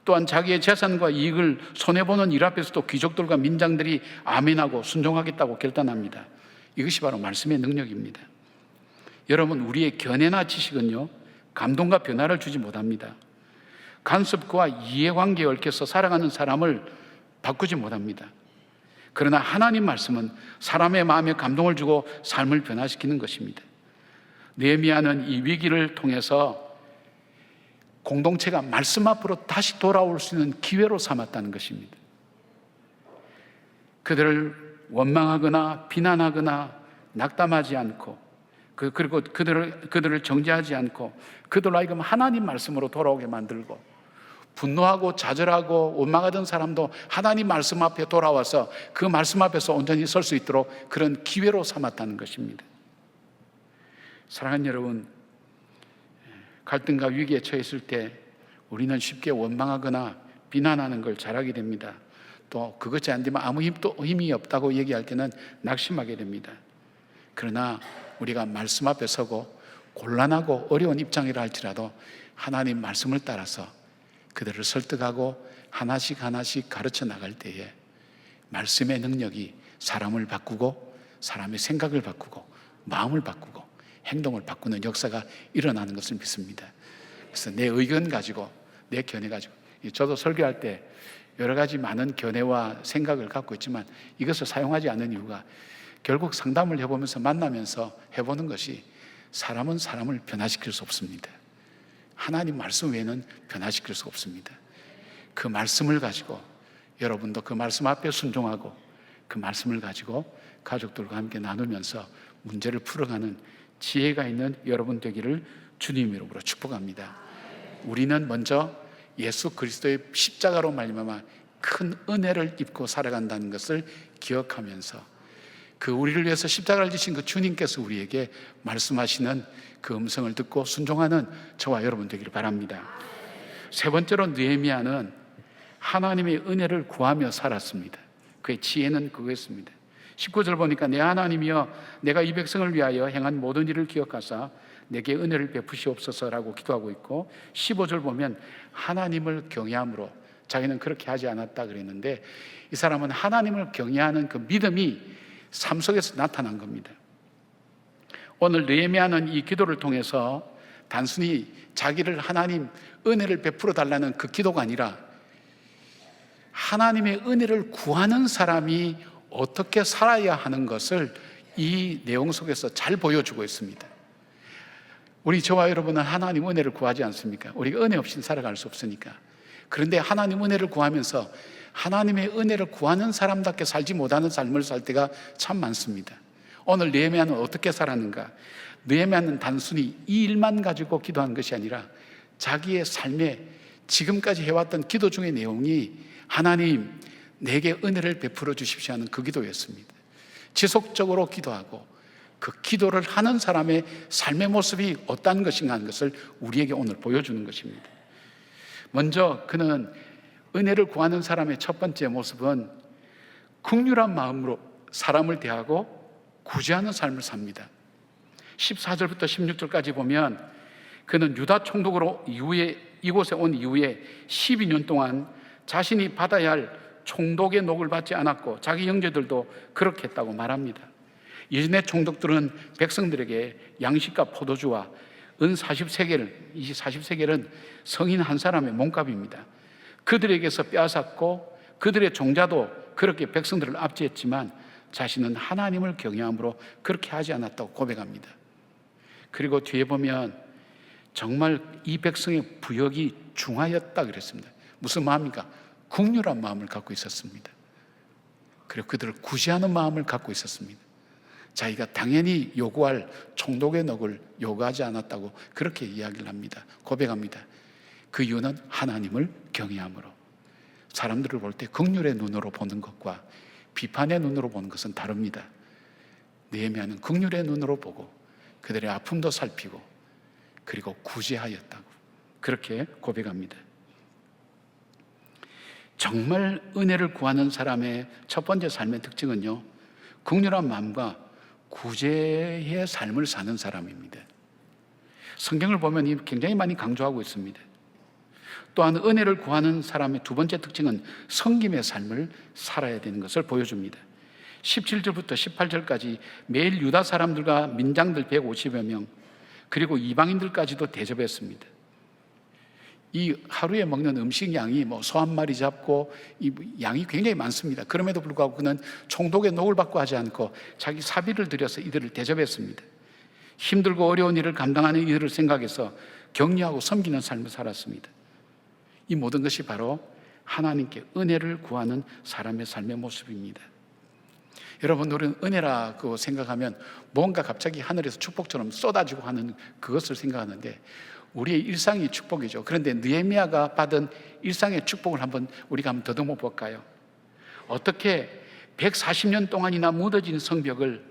또한 자기의 재산과 이익을 손해보는 일 앞에서도 귀족들과 민장들이 아멘하고 순종하겠다고 결단합니다. 이것이 바로 말씀의 능력입니다. 여러분, 우리의 견해나 지식은요, 감동과 변화를 주지 못합니다. 간섭과 이해관계에 얽혀서 살아가는 사람을 바꾸지 못합니다. 그러나 하나님 말씀은 사람의 마음에 감동을 주고 삶을 변화시키는 것입니다. 느헤미야는 이 위기를 통해서 공동체가 말씀 앞으로 다시 돌아올 수 있는 기회로 삼았다는 것입니다. 그들을 원망하거나 비난하거나 낙담하지 않고 그리고 그들을 정죄하지 않고 그들로 하여금 하나님 말씀으로 돌아오게 만들고, 분노하고 좌절하고 원망하던 사람도 하나님 말씀 앞에 돌아와서 그 말씀 앞에서 온전히 설 수 있도록 그런 기회로 삼았다는 것입니다. 사랑하는 여러분, 갈등과 위기에 처했을 때 우리는 쉽게 원망하거나 비난하는 걸 잘하게 됩니다. 또 그것이 안 되면 아무 힘이 없다고 얘기할 때는 낙심하게 됩니다. 그러나 우리가 말씀 앞에 서고 곤란하고 어려운 입장이라 할지라도 하나님 말씀을 따라서 그들을 설득하고 하나씩 가르쳐 나갈 때에 말씀의 능력이 사람을 바꾸고 사람의 생각을 바꾸고 마음을 바꾸고 행동을 바꾸는 역사가 일어나는 것을 믿습니다. 그래서 내 의견 가지고 내 견해 가지고, 저도 설교할 때 여러 가지 많은 견해와 생각을 갖고 있지만 이것을 사용하지 않는 이유가 결국 상담을 해보면서 만나면서 해보는 것이 사람은 사람을 변화시킬 수 없습니다. 하나님 말씀 외에는 변화시킬 수 없습니다. 그 말씀을 가지고 여러분도 그 말씀 앞에 순종하고 그 말씀을 가지고 가족들과 함께 나누면서 문제를 풀어가는 지혜가 있는 여러분 되기를 주님 이름으로 축복합니다. 우리는 먼저 예수 그리스도의 십자가로 말미암아 큰 은혜를 입고 살아간다는 것을 기억하면서 그 우리를 위해서 십자가를 지신 그 주님께서 우리에게 말씀하시는 그 음성을 듣고 순종하는 저와 여러분 되기를 바랍니다. 세 번째로 느헤미야는 하나님의 은혜를 구하며 살았습니다. 그의 지혜는 그거였습니다. 19절 보니까 내 하나님이여 내가 이 백성을 위하여 행한 모든 일을 기억하사 내게 은혜를 베푸시옵소서라고 기도하고 있고, 15절 보면 하나님을 경외함으로, 자기는 그렇게 하지 않았다 그랬는데 이 사람은 하나님을 경외하는 그 믿음이 삶 속에서 나타난 겁니다. 오늘 느헤미야는 이 기도를 통해서 단순히 자기를 하나님 은혜를 베풀어 달라는 그 기도가 아니라 하나님의 은혜를 구하는 사람이 어떻게 살아야 하는 것을 이 내용 속에서 잘 보여주고 있습니다. 우리 저와 여러분은 하나님 은혜를 구하지 않습니까? 우리가 은혜 없이는 살아갈 수 없으니까. 그런데 하나님 은혜를 구하면서 하나님의 은혜를 구하는 사람답게 살지 못하는 삶을 살 때가 참 많습니다. 오늘 느헤미야는 어떻게 살았는가? 느헤미야는 단순히 이 일만 가지고 기도한 것이 아니라 자기의 삶에 지금까지 해왔던 기도 중의 내용이 하나님 내게 은혜를 베풀어 주십시오 하는 그 기도였습니다. 지속적으로 기도하고 그 기도를 하는 사람의 삶의 모습이 어떤 것인가 하는 것을 우리에게 오늘 보여주는 것입니다. 먼저 그는 은혜를 구하는 사람의 첫 번째 모습은 긍휼한 마음으로 사람을 대하고 구제하는 삶을 삽니다. 14절부터 16절까지 보면 그는 유다 총독으로 이후에 이곳에 온 이후에 12년 동안 자신이 받아야 할 총독의 녹을 받지 않았고 자기 형제들도 그렇게 했다고 말합니다. 예전의 총독들은 백성들에게 양식과 포도주와 은 40세겔, 이 40세겔은 성인 한 사람의 몸값입니다. 그들에게서 빼앗았고 그들의 종자도 그렇게 백성들을 압제했지만 자신은 하나님을 경외함으로 그렇게 하지 않았다고 고백합니다. 그리고 뒤에 보면 정말 이 백성의 부역이 중하였다 그랬습니다. 무슨 마음입니까? 긍휼한 마음을 갖고 있었습니다. 그리고 그들을 구제하는 마음을 갖고 있었습니다. 자기가 당연히 요구할 총독의 넉을 요구하지 않았다고 그렇게 이야기를 합니다. 고백합니다. 그 이유는 하나님을 경외함으로. 사람들을 볼 때 긍휼의 눈으로 보는 것과 비판의 눈으로 보는 것은 다릅니다. 느헤미야는 긍휼의 눈으로 보고 그들의 아픔도 살피고 그리고 구제하였다고 그렇게 고백합니다. 정말 은혜를 구하는 사람의 첫 번째 삶의 특징은요, 긍휼한 마음과 구제의 삶을 사는 사람입니다. 성경을 보면 굉장히 많이 강조하고 있습니다. 또한 은혜를 구하는 사람의 두 번째 특징은 섬김의 삶을 살아야 되는 것을 보여줍니다. 17절부터 18절까지 매일 유다 사람들과 민장들 150여 명 그리고 이방인들까지도 대접했습니다. 이 하루에 먹는 음식 양이 소 한 마리 잡고 이 양이 굉장히 많습니다. 그럼에도 불구하고 그는 총독의 녹을 받고 하지 않고 자기 사비를 들여서 이들을 대접했습니다. 힘들고 어려운 일을 감당하는 이들을 생각해서 격려하고 섬기는 삶을 살았습니다. 이 모든 것이 바로 하나님께 은혜를 구하는 사람의 삶의 모습입니다. 여러분, 우리는 은혜라고 생각하면 뭔가 갑자기 하늘에서 축복처럼 쏟아지고 하는 그것을 생각하는데 우리의 일상이 축복이죠. 그런데 느헤미야가 받은 일상의 축복을 우리가 한번 더듬어 볼까요? 어떻게 140년 동안이나 무너진 성벽을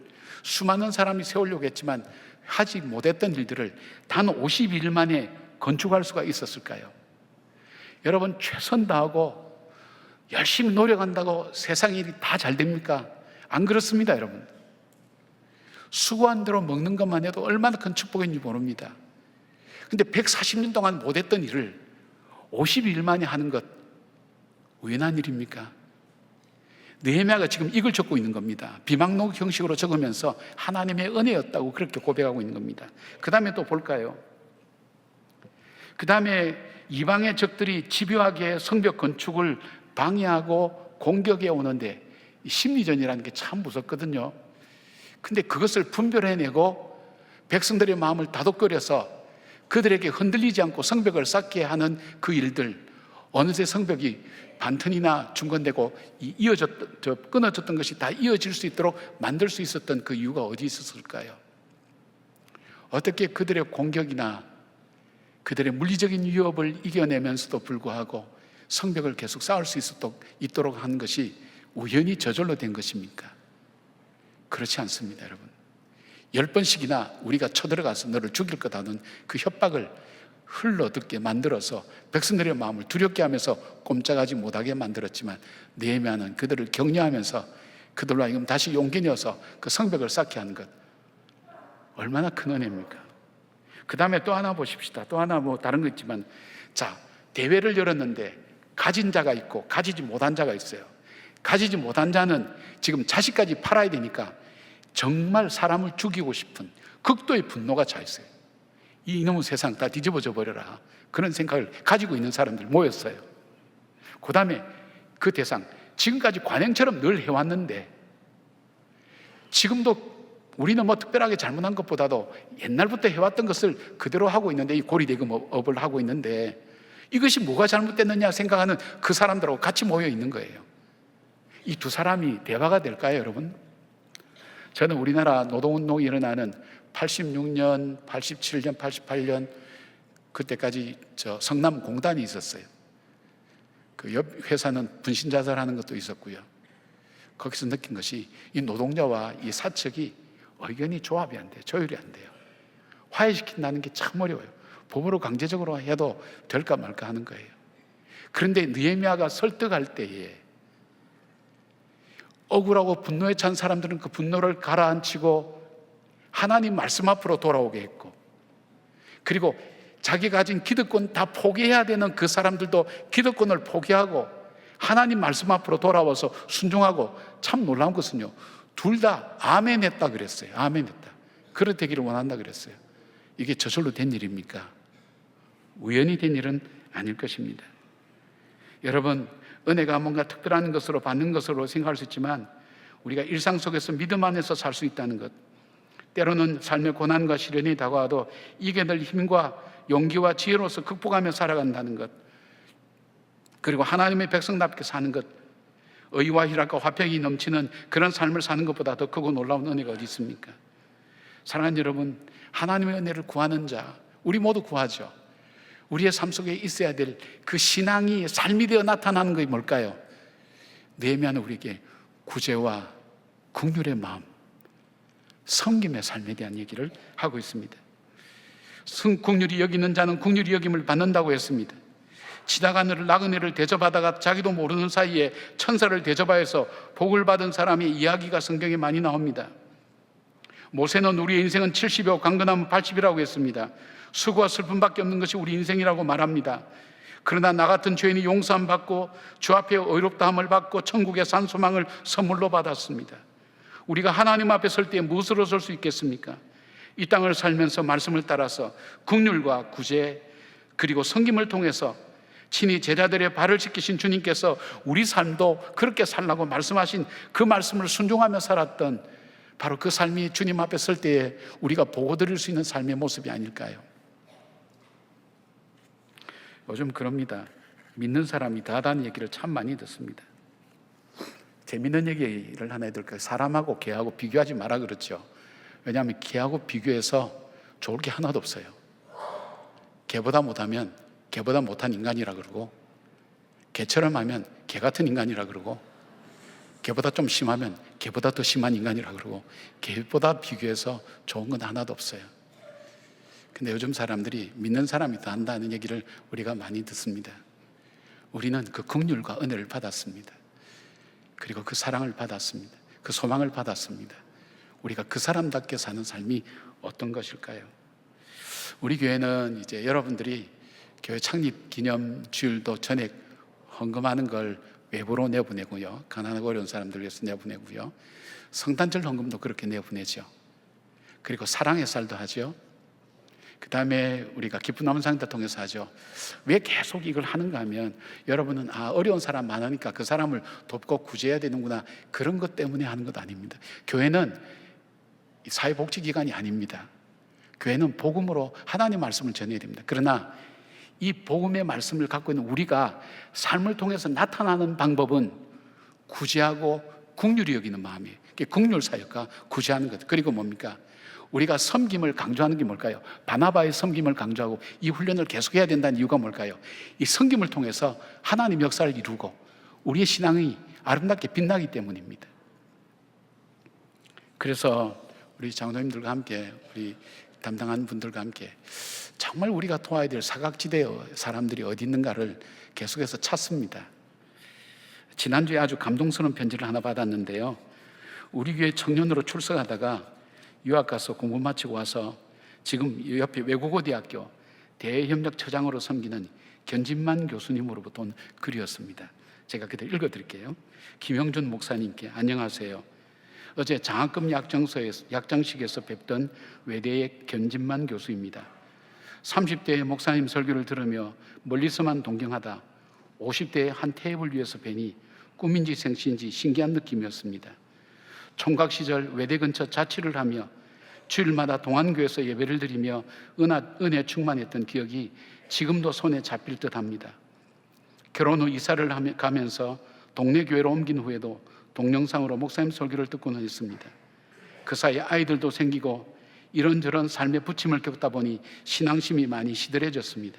수많은 사람이 세우려고 했지만 하지 못했던 일들을 단 52일 만에 건축할 수가 있었을까요? 여러분, 최선 다하고 열심히 노력한다고 세상 일이 다 잘 됩니까? 안 그렇습니다, 여러분. 수고한 대로 먹는 것만 해도 얼마나 큰 축복인지 모릅니다. 근데 140년 동안 못했던 일을 52일 만에 하는 것 우연한 일입니까? 느헤미야가 지금 이걸 적고 있는 겁니다. 비망록 형식으로 적으면서 하나님의 은혜였다고 그렇게 고백하고 있는 겁니다. 그 다음에 또 볼까요? 그 다음에 이방의 적들이 집요하게 성벽 건축을 방해하고 공격해 오는데 심리전이라는 게 참 무섭거든요. 근데 그것을 분별해내고 백성들의 마음을 다독거려서 그들에게 흔들리지 않고 성벽을 쌓게 하는 그 일들, 어느새 성벽이 반튼이나 중건되고 끊어졌던 것이 다 이어질 수 있도록 만들 수 있었던 그 이유가 어디 있었을까요? 어떻게 그들의 공격이나 그들의 물리적인 위협을 이겨내면서도 불구하고 성벽을 계속 쌓을 수 있도록 한 것이 우연히 저절로 된 것입니까? 그렇지 않습니다, 여러분. 10번씩이나 우리가 쳐들어가서 너를 죽일 거다는 그 협박을 흘러듣게 만들어서 백성들의 마음을 두렵게 하면서 꼼짝하지 못하게 만들었지만 느헤미야는 그들을 격려하면서 그들로 하여금 다시 용기 내어서 그 성벽을 쌓게 하는 것, 얼마나 큰 은혜입니까? 그 다음에 또 하나 보십시다. 또 하나 다른 거 있지만, 자, 대회를 열었는데 가진 자가 있고 가지지 못한 자가 있어요. 가지지 못한 자는 지금 자식까지 팔아야 되니까 정말 사람을 죽이고 싶은 극도의 분노가 차 있어요. 이 이놈의 세상 다 뒤집어져 버려라, 그런 생각을 가지고 있는 사람들 모였어요. 그 다음에 그 대상, 지금까지 관행처럼 늘 해왔는데 지금도 우리는 특별하게 잘못한 것보다도 옛날부터 해왔던 것을 그대로 하고 있는데, 이 고리대금업을 하고 있는데 이것이 뭐가 잘못됐느냐 생각하는 그 사람들하고 같이 모여 있는 거예요. 이 두 사람이 대화가 될까요, 여러분? 저는 우리나라 노동운동이 일어나는 86년, 87년, 88년 그때까지 성남공단이 있었어요. 그 옆 회사는 분신자살하는 것도 있었고요. 거기서 느낀 것이 이 노동자와 이 사측이 의견이 조합이 안 돼요. 조율이 안 돼요. 화해시킨다는 게 참 어려워요. 법으로 강제적으로 해도 될까 말까 하는 거예요. 그런데 느헤미야가 설득할 때에 억울하고 분노에 찬 사람들은 그 분노를 가라앉히고 하나님 말씀 앞으로 돌아오게 했고, 그리고 자기가 가진 기득권 다 포기해야 되는 그 사람들도 기득권을 포기하고 하나님 말씀 앞으로 돌아와서 순종하고, 참 놀라운 것은요, 둘 다 아멘 했다 그랬어요. 아멘 했다. 그렇게 되기를 원한다 그랬어요. 이게 저절로 된 일입니까? 우연히 된 일은 아닐 것입니다. 여러분, 은혜가 뭔가 특별한 것으로 받는 것으로 생각할 수 있지만, 우리가 일상 속에서 믿음 안에서 살 수 있다는 것, 때로는 삶의 고난과 시련이 다가와도 이겨낼 힘과 용기와 지혜로서 극복하며 살아간다는 것, 그리고 하나님의 백성답게 사는 것, 의와 희락과 화평이 넘치는 그런 삶을 사는 것보다 더 크고 놀라운 은혜가 어디 있습니까? 사랑하는 여러분, 하나님의 은혜를 구하는 자, 우리 모두 구하죠. 우리의 삶 속에 있어야 될 그 신앙이 삶이 되어 나타나는 것이 뭘까요? 느헤미야는 우리에게 구제와 긍휼의 마음, 섬김의 삶에 대한 얘기를 하고 있습니다. 긍휼히 여기는 자는 긍휼히 여김을 받는다고 했습니다. 지나가는 나그네를 대접하다가 자기도 모르는 사이에 천사를 대접하여서 복을 받은 사람의 이야기가 성경에 많이 나옵니다. 모세는 우리의 인생은 70이고 강건하면 80이라고 했습니다. 수고와 슬픔밖에 없는 것이 우리 인생이라고 말합니다. 그러나 나 같은 죄인이 용서함 받고 주 앞에 의롭다함을 받고 천국의 산소망을 선물로 받았습니다. 우리가 하나님 앞에 설 때 무엇으로 설 수 있겠습니까? 이 땅을 살면서 말씀을 따라서 긍휼과 구제 그리고 섬김을 통해서 친히 제자들의 발을 씻기신 주님께서 우리 삶도 그렇게 살라고 말씀하신 그 말씀을 순종하며 살았던 바로 그 삶이 주님 앞에 설 때에 우리가 보고드릴 수 있는 삶의 모습이 아닐까요? 요즘 그럽니다. 믿는 사람이 다하다는 얘기를 참 많이 듣습니다. 재밌는 얘기를 하나 해드릴까요? 사람하고 개하고 비교하지 마라 그렇죠. 왜냐하면 개하고 비교해서 좋을 게 하나도 없어요. 개보다 못하면 개보다 못한 인간이라 그러고, 개처럼 하면 개 같은 인간이라 그러고, 개보다 좀 심하면 개보다 더 심한 인간이라 그러고, 개보다 비교해서 좋은 건 하나도 없어요. 근데 요즘 사람들이 믿는 사람이 더 한다는 얘기를 우리가 많이 듣습니다. 우리는 그 긍휼과 은혜를 받았습니다. 그리고 그 사랑을 받았습니다. 그 소망을 받았습니다. 우리가 그 사람답게 사는 삶이 어떤 것일까요? 우리 교회는 이제 여러분들이 교회 창립 기념 주일도 전액 헌금하는 걸 외부로 내보내고요, 가난하고 어려운 사람들 위해서 내보내고요, 성탄절 헌금도 그렇게 내보내죠. 그리고 사랑의 쌀도 하죠. 그 다음에 우리가 기쁜 남상도 통해서 하죠. 왜 계속 이걸 하는가 하면, 여러분은 어려운 사람 많으니까 그 사람을 돕고 구제해야 되는구나, 그런 것 때문에 하는 것 아닙니다. 교회는 사회복지기관이 아닙니다. 교회는 복음으로 하나님의 말씀을 전해야 됩니다. 그러나 이 복음의 말씀을 갖고 있는 우리가 삶을 통해서 나타나는 방법은 구제하고 긍휼히 여기는 마음이에요. 긍휼 사역과 구제하는 것. 그리고 뭡니까? 우리가 섬김을 강조하는 게 뭘까요? 바나바의 섬김을 강조하고 이 훈련을 계속해야 된다는 이유가 뭘까요? 이 섬김을 통해서 하나님 역사를 이루고 우리의 신앙이 아름답게 빛나기 때문입니다. 그래서 우리 장로님들과 함께, 우리 담당하는 분들과 함께 정말 우리가 도와야 될 사각지대의 사람들이 어디 있는가를 계속해서 찾습니다. 지난주에 아주 감동스러운 편지를 하나 받았는데요, 우리 교회 청년으로 출석하다가 유학 가서 공부 마치고 와서 지금 옆에 외국어 대학교 대협력처장으로 섬기는 견진만 교수님으로부터 온 글이었습니다. 제가 그대로 읽어드릴게요. 김영준 목사님께, 안녕하세요. 어제 장학금 약정식에서 뵙던 외대의 견진만 교수입니다. 30대의 목사님 설교를 들으며 멀리서만 동경하다 50대의 한 테이블 위에서 뵈니 꿈인지 생시인지 신기한 느낌이었습니다. 총각 시절 외대 근처 자취를 하며 주일마다 동안교회에서 예배를 드리며 은혜 충만했던 기억이 지금도 손에 잡힐 듯합니다. 결혼 후 이사를 가면서 동네 교회로 옮긴 후에도 동영상으로 목사님 설교를 듣고는 있습니다. 그 사이 아이들도 생기고 이런저런 삶의 부침을 겪다 보니 신앙심이 많이 시들해졌습니다.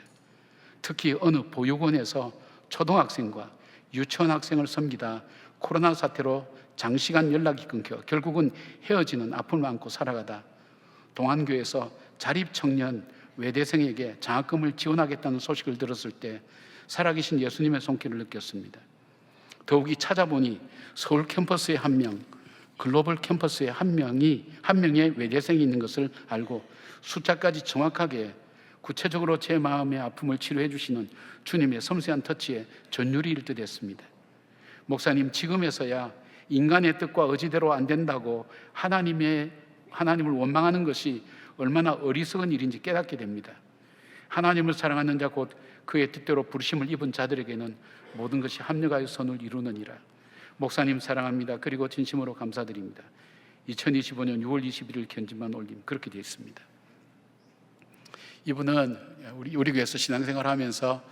특히 어느 보육원에서 초등학생과 유치원 학생을 섬기다 코로나 사태로 장시간 연락이 끊겨 결국은 헤어지는 아픔을 안고 살아가다 동안교회에서 자립청년 외대생에게 장학금을 지원하겠다는 소식을 들었을 때 살아계신 예수님의 손길을 느꼈습니다. 더욱이 찾아보니 서울 캠퍼스에 한 명, 글로벌 캠퍼스에 한 명의 외대생이 있는 것을 알고 숫자까지 정확하게 구체적으로 제 마음의 아픔을 치료해 주시는 주님의 섬세한 터치에 전율이 일듯했습니다. 목사님, 지금에서야 인간의 뜻과 의지대로 안 된다고 하나님을 원망하는 것이 얼마나 어리석은 일인지 깨닫게 됩니다. 하나님을 사랑하는 자 곧 그의 뜻대로 부르심을 입은 자들에게는 모든 것이 합력하여 선을 이루느니라. 목사님 사랑합니다. 그리고 진심으로 감사드립니다. 2025년 6월 21일 견지만 올림 그렇게 되어 있습니다. 이분은 우리 교회에서 신앙생활을 하면서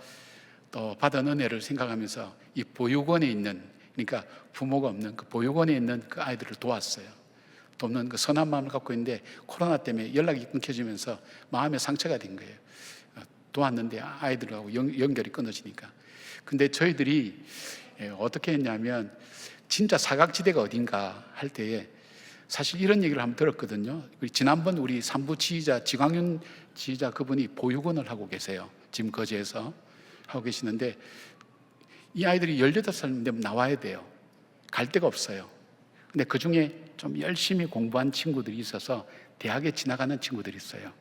또 받은 은혜를 생각하면서 이 보육원에 있는, 그러니까 부모가 없는 그 보육원에 있는 그 아이들을 도왔어요. 돕는 그 선한 마음을 갖고 있는데 코로나 때문에 연락이 끊겨지면서 마음의 상처가 된 거예요. 도왔는데 아이들하고 연결이 끊어지니까. 근데 저희들이 어떻게 했냐면 진짜 사각지대가 어딘가 할 때에 사실 이런 얘기를 한번 들었거든요. 지난번 우리 산부 지휘자 지광윤 지휘자 그분이 보육원을 하고 계세요. 지금 거제에서 하고 계시는데 이 아이들이 18살 되면 나와야 돼요. 갈 데가 없어요. 근데 그 중에 좀 열심히 공부한 친구들이 있어서 대학에 지나가는 친구들이 있어요.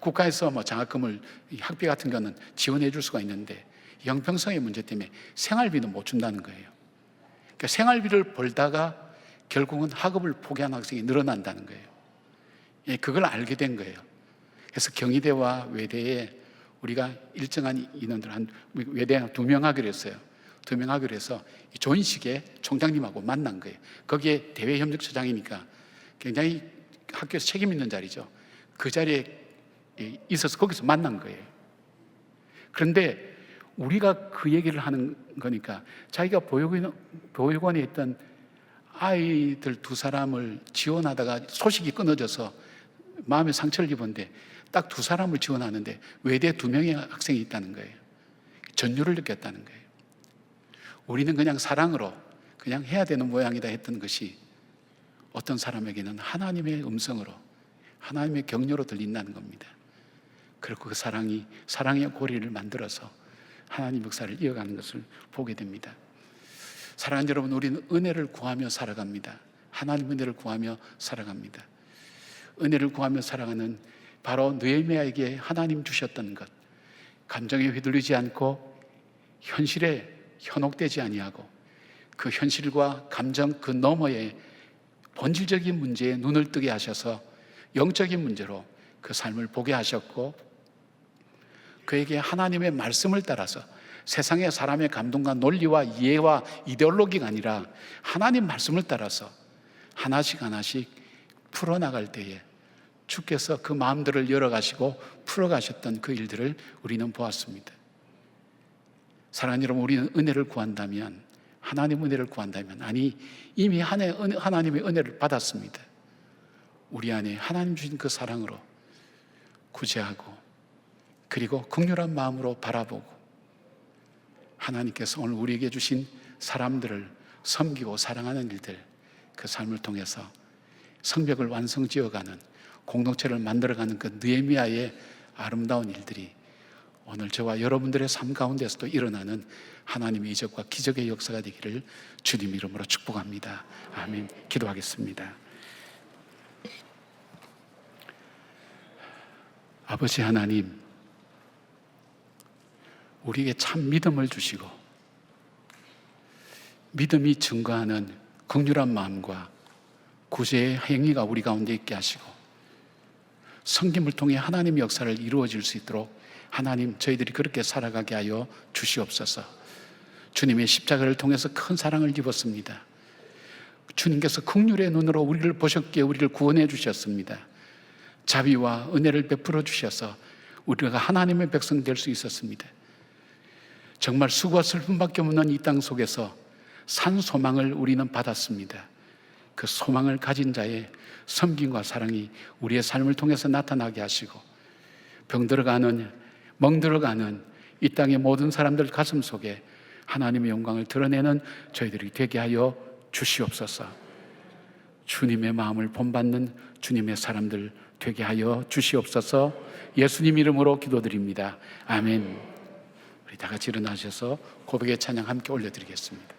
국가에서 뭐 장학금을 학비 같은 거는 지원해 줄 수가 있는데 형평성의 문제 때문에 생활비는 못 준다는 거예요. 그러니까 생활비를 벌다가 결국은 학업을 포기한 학생이 늘어난다는 거예요. 그걸 알게 된 거예요. 그래서 경희대와 외대에 우리가 일정한 인원들 외대 한 2명 하기로 했어요. 2명 하기로 해서 조인식의 총장님하고 만난 거예요. 거기에 대외협력처장이니까 굉장히 학교에서 책임 있는 자리죠. 그 자리에 있어서 거기서 만난 거예요. 그런데 우리가 그 얘기를 하는 거니까 자기가 보육원에 있던 아이들 2사람을 지원하다가 소식이 끊어져서 마음에 상처를 입었는데 딱 2사람을 지원하는데 외대 2명의 학생이 있다는 거예요. 전율을 느꼈다는 거예요. 우리는 그냥 사랑으로 그냥 해야 되는 모양이다 했던 것이 어떤 사람에게는 하나님의 음성으로, 하나님의 격려로 들린다는 겁니다. 그리고 그 사랑이 사랑의 고리를 만들어서 하나님 역사를 이어가는 것을 보게 됩니다. 사랑하는 여러분, 우리는 은혜를 구하며 살아갑니다. 하나님 은혜를 구하며 살아갑니다. 은혜를 구하며 살아가는 바로 느헤미야에게 하나님 주셨던 것, 감정에 휘둘리지 않고 현실에 현혹되지 아니하고 그 현실과 감정 그 너머에 본질적인 문제에 눈을 뜨게 하셔서 영적인 문제로 그 삶을 보게 하셨고, 그에게 하나님의 말씀을 따라서 세상의 사람의 감동과 논리와 이해와 이데올로기가 아니라 하나님 말씀을 따라서 하나씩 하나씩 풀어나갈 때에 주께서 그 마음들을 열어가시고 풀어가셨던 그 일들을 우리는 보았습니다. 사랑하는 여러분, 우리는 은혜를 구한다면, 하나님 은혜를 구한다면, 아니 이미 하나님의 은혜를 받았습니다. 우리 안에 하나님 주신 그 사랑으로 구제하고 그리고 긍휼한 마음으로 바라보고 하나님께서 오늘 우리에게 주신 사람들을 섬기고 사랑하는 일들, 그 삶을 통해서 성벽을 완성지어가는, 공동체를 만들어가는 그 느헤미야의 아름다운 일들이 오늘 저와 여러분들의 삶 가운데서도 일어나는 하나님의 이적과 기적의 역사가 되기를 주님 이름으로 축복합니다. 아멘. 기도하겠습니다. 아버지 하나님, 우리에게 참 믿음을 주시고 믿음이 증거하는 긍휼한 마음과 구제의 행위가 우리 가운데 있게 하시고 섬김을 통해 하나님의 역사를 이루어질 수 있도록 하나님, 저희들이 그렇게 살아가게 하여 주시옵소서. 주님의 십자가를 통해서 큰 사랑을 입었습니다. 주님께서 긍휼의 눈으로 우리를 보셨기에 우리를 구원해 주셨습니다. 자비와 은혜를 베풀어 주셔서 우리가 하나님의 백성 될 수 있었습니다. 정말 수고와 슬픔밖에 없는 이 땅 속에서 산 소망을 우리는 받았습니다. 그 소망을 가진 자의 섬김과 사랑이 우리의 삶을 통해서 나타나게 하시고 병들어가는, 멍들어가는 이 땅의 모든 사람들 가슴 속에 하나님의 영광을 드러내는 저희들이 되게 하여 주시옵소서. 주님의 마음을 본받는 주님의 사람들 되게 하여 주시옵소서. 예수님 이름으로 기도드립니다. 아멘. 우리 다 같이 일어나셔서 고백의 찬양 함께 올려드리겠습니다.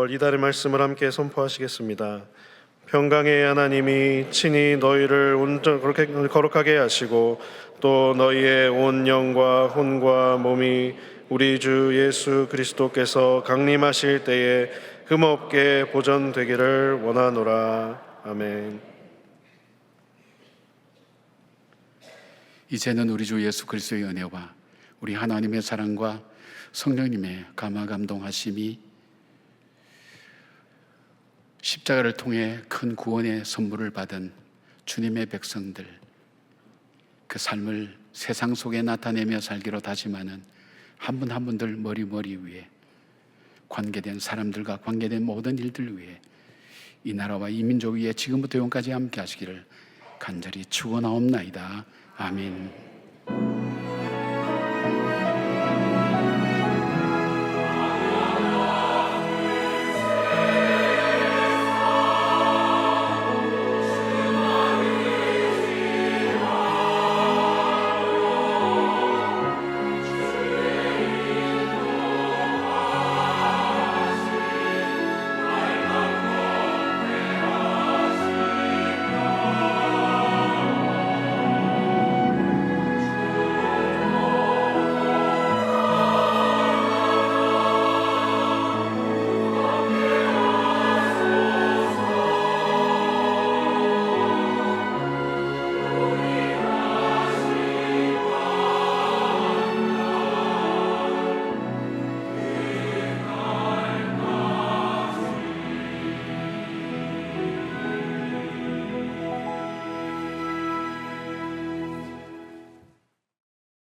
6월 이달의 말씀을 함께 선포하시겠습니다. 평강의 하나님이 친히 너희를 온전 거룩하게 하시고 또 너희의 온 영과 혼과 몸이 우리 주 예수 그리스도께서 강림하실 때에 흠없게 보존되기를 원하노라. 아멘. 이제는 우리 주 예수 그리스도의 은혜와 우리 하나님의 사랑과 성령님의 감화 감동하심이 십자가를 통해 큰 구원의 선물을 받은 주님의 백성들, 그 삶을 세상 속에 나타내며 살기로 다짐하는 한 분 한 분들 머리 위에 관계된 사람들과 관계된 모든 일들 위에 이 나라와 이 민족 위에 지금부터 영까지 함께 하시기를 간절히 축원하옵나이다. 아멘.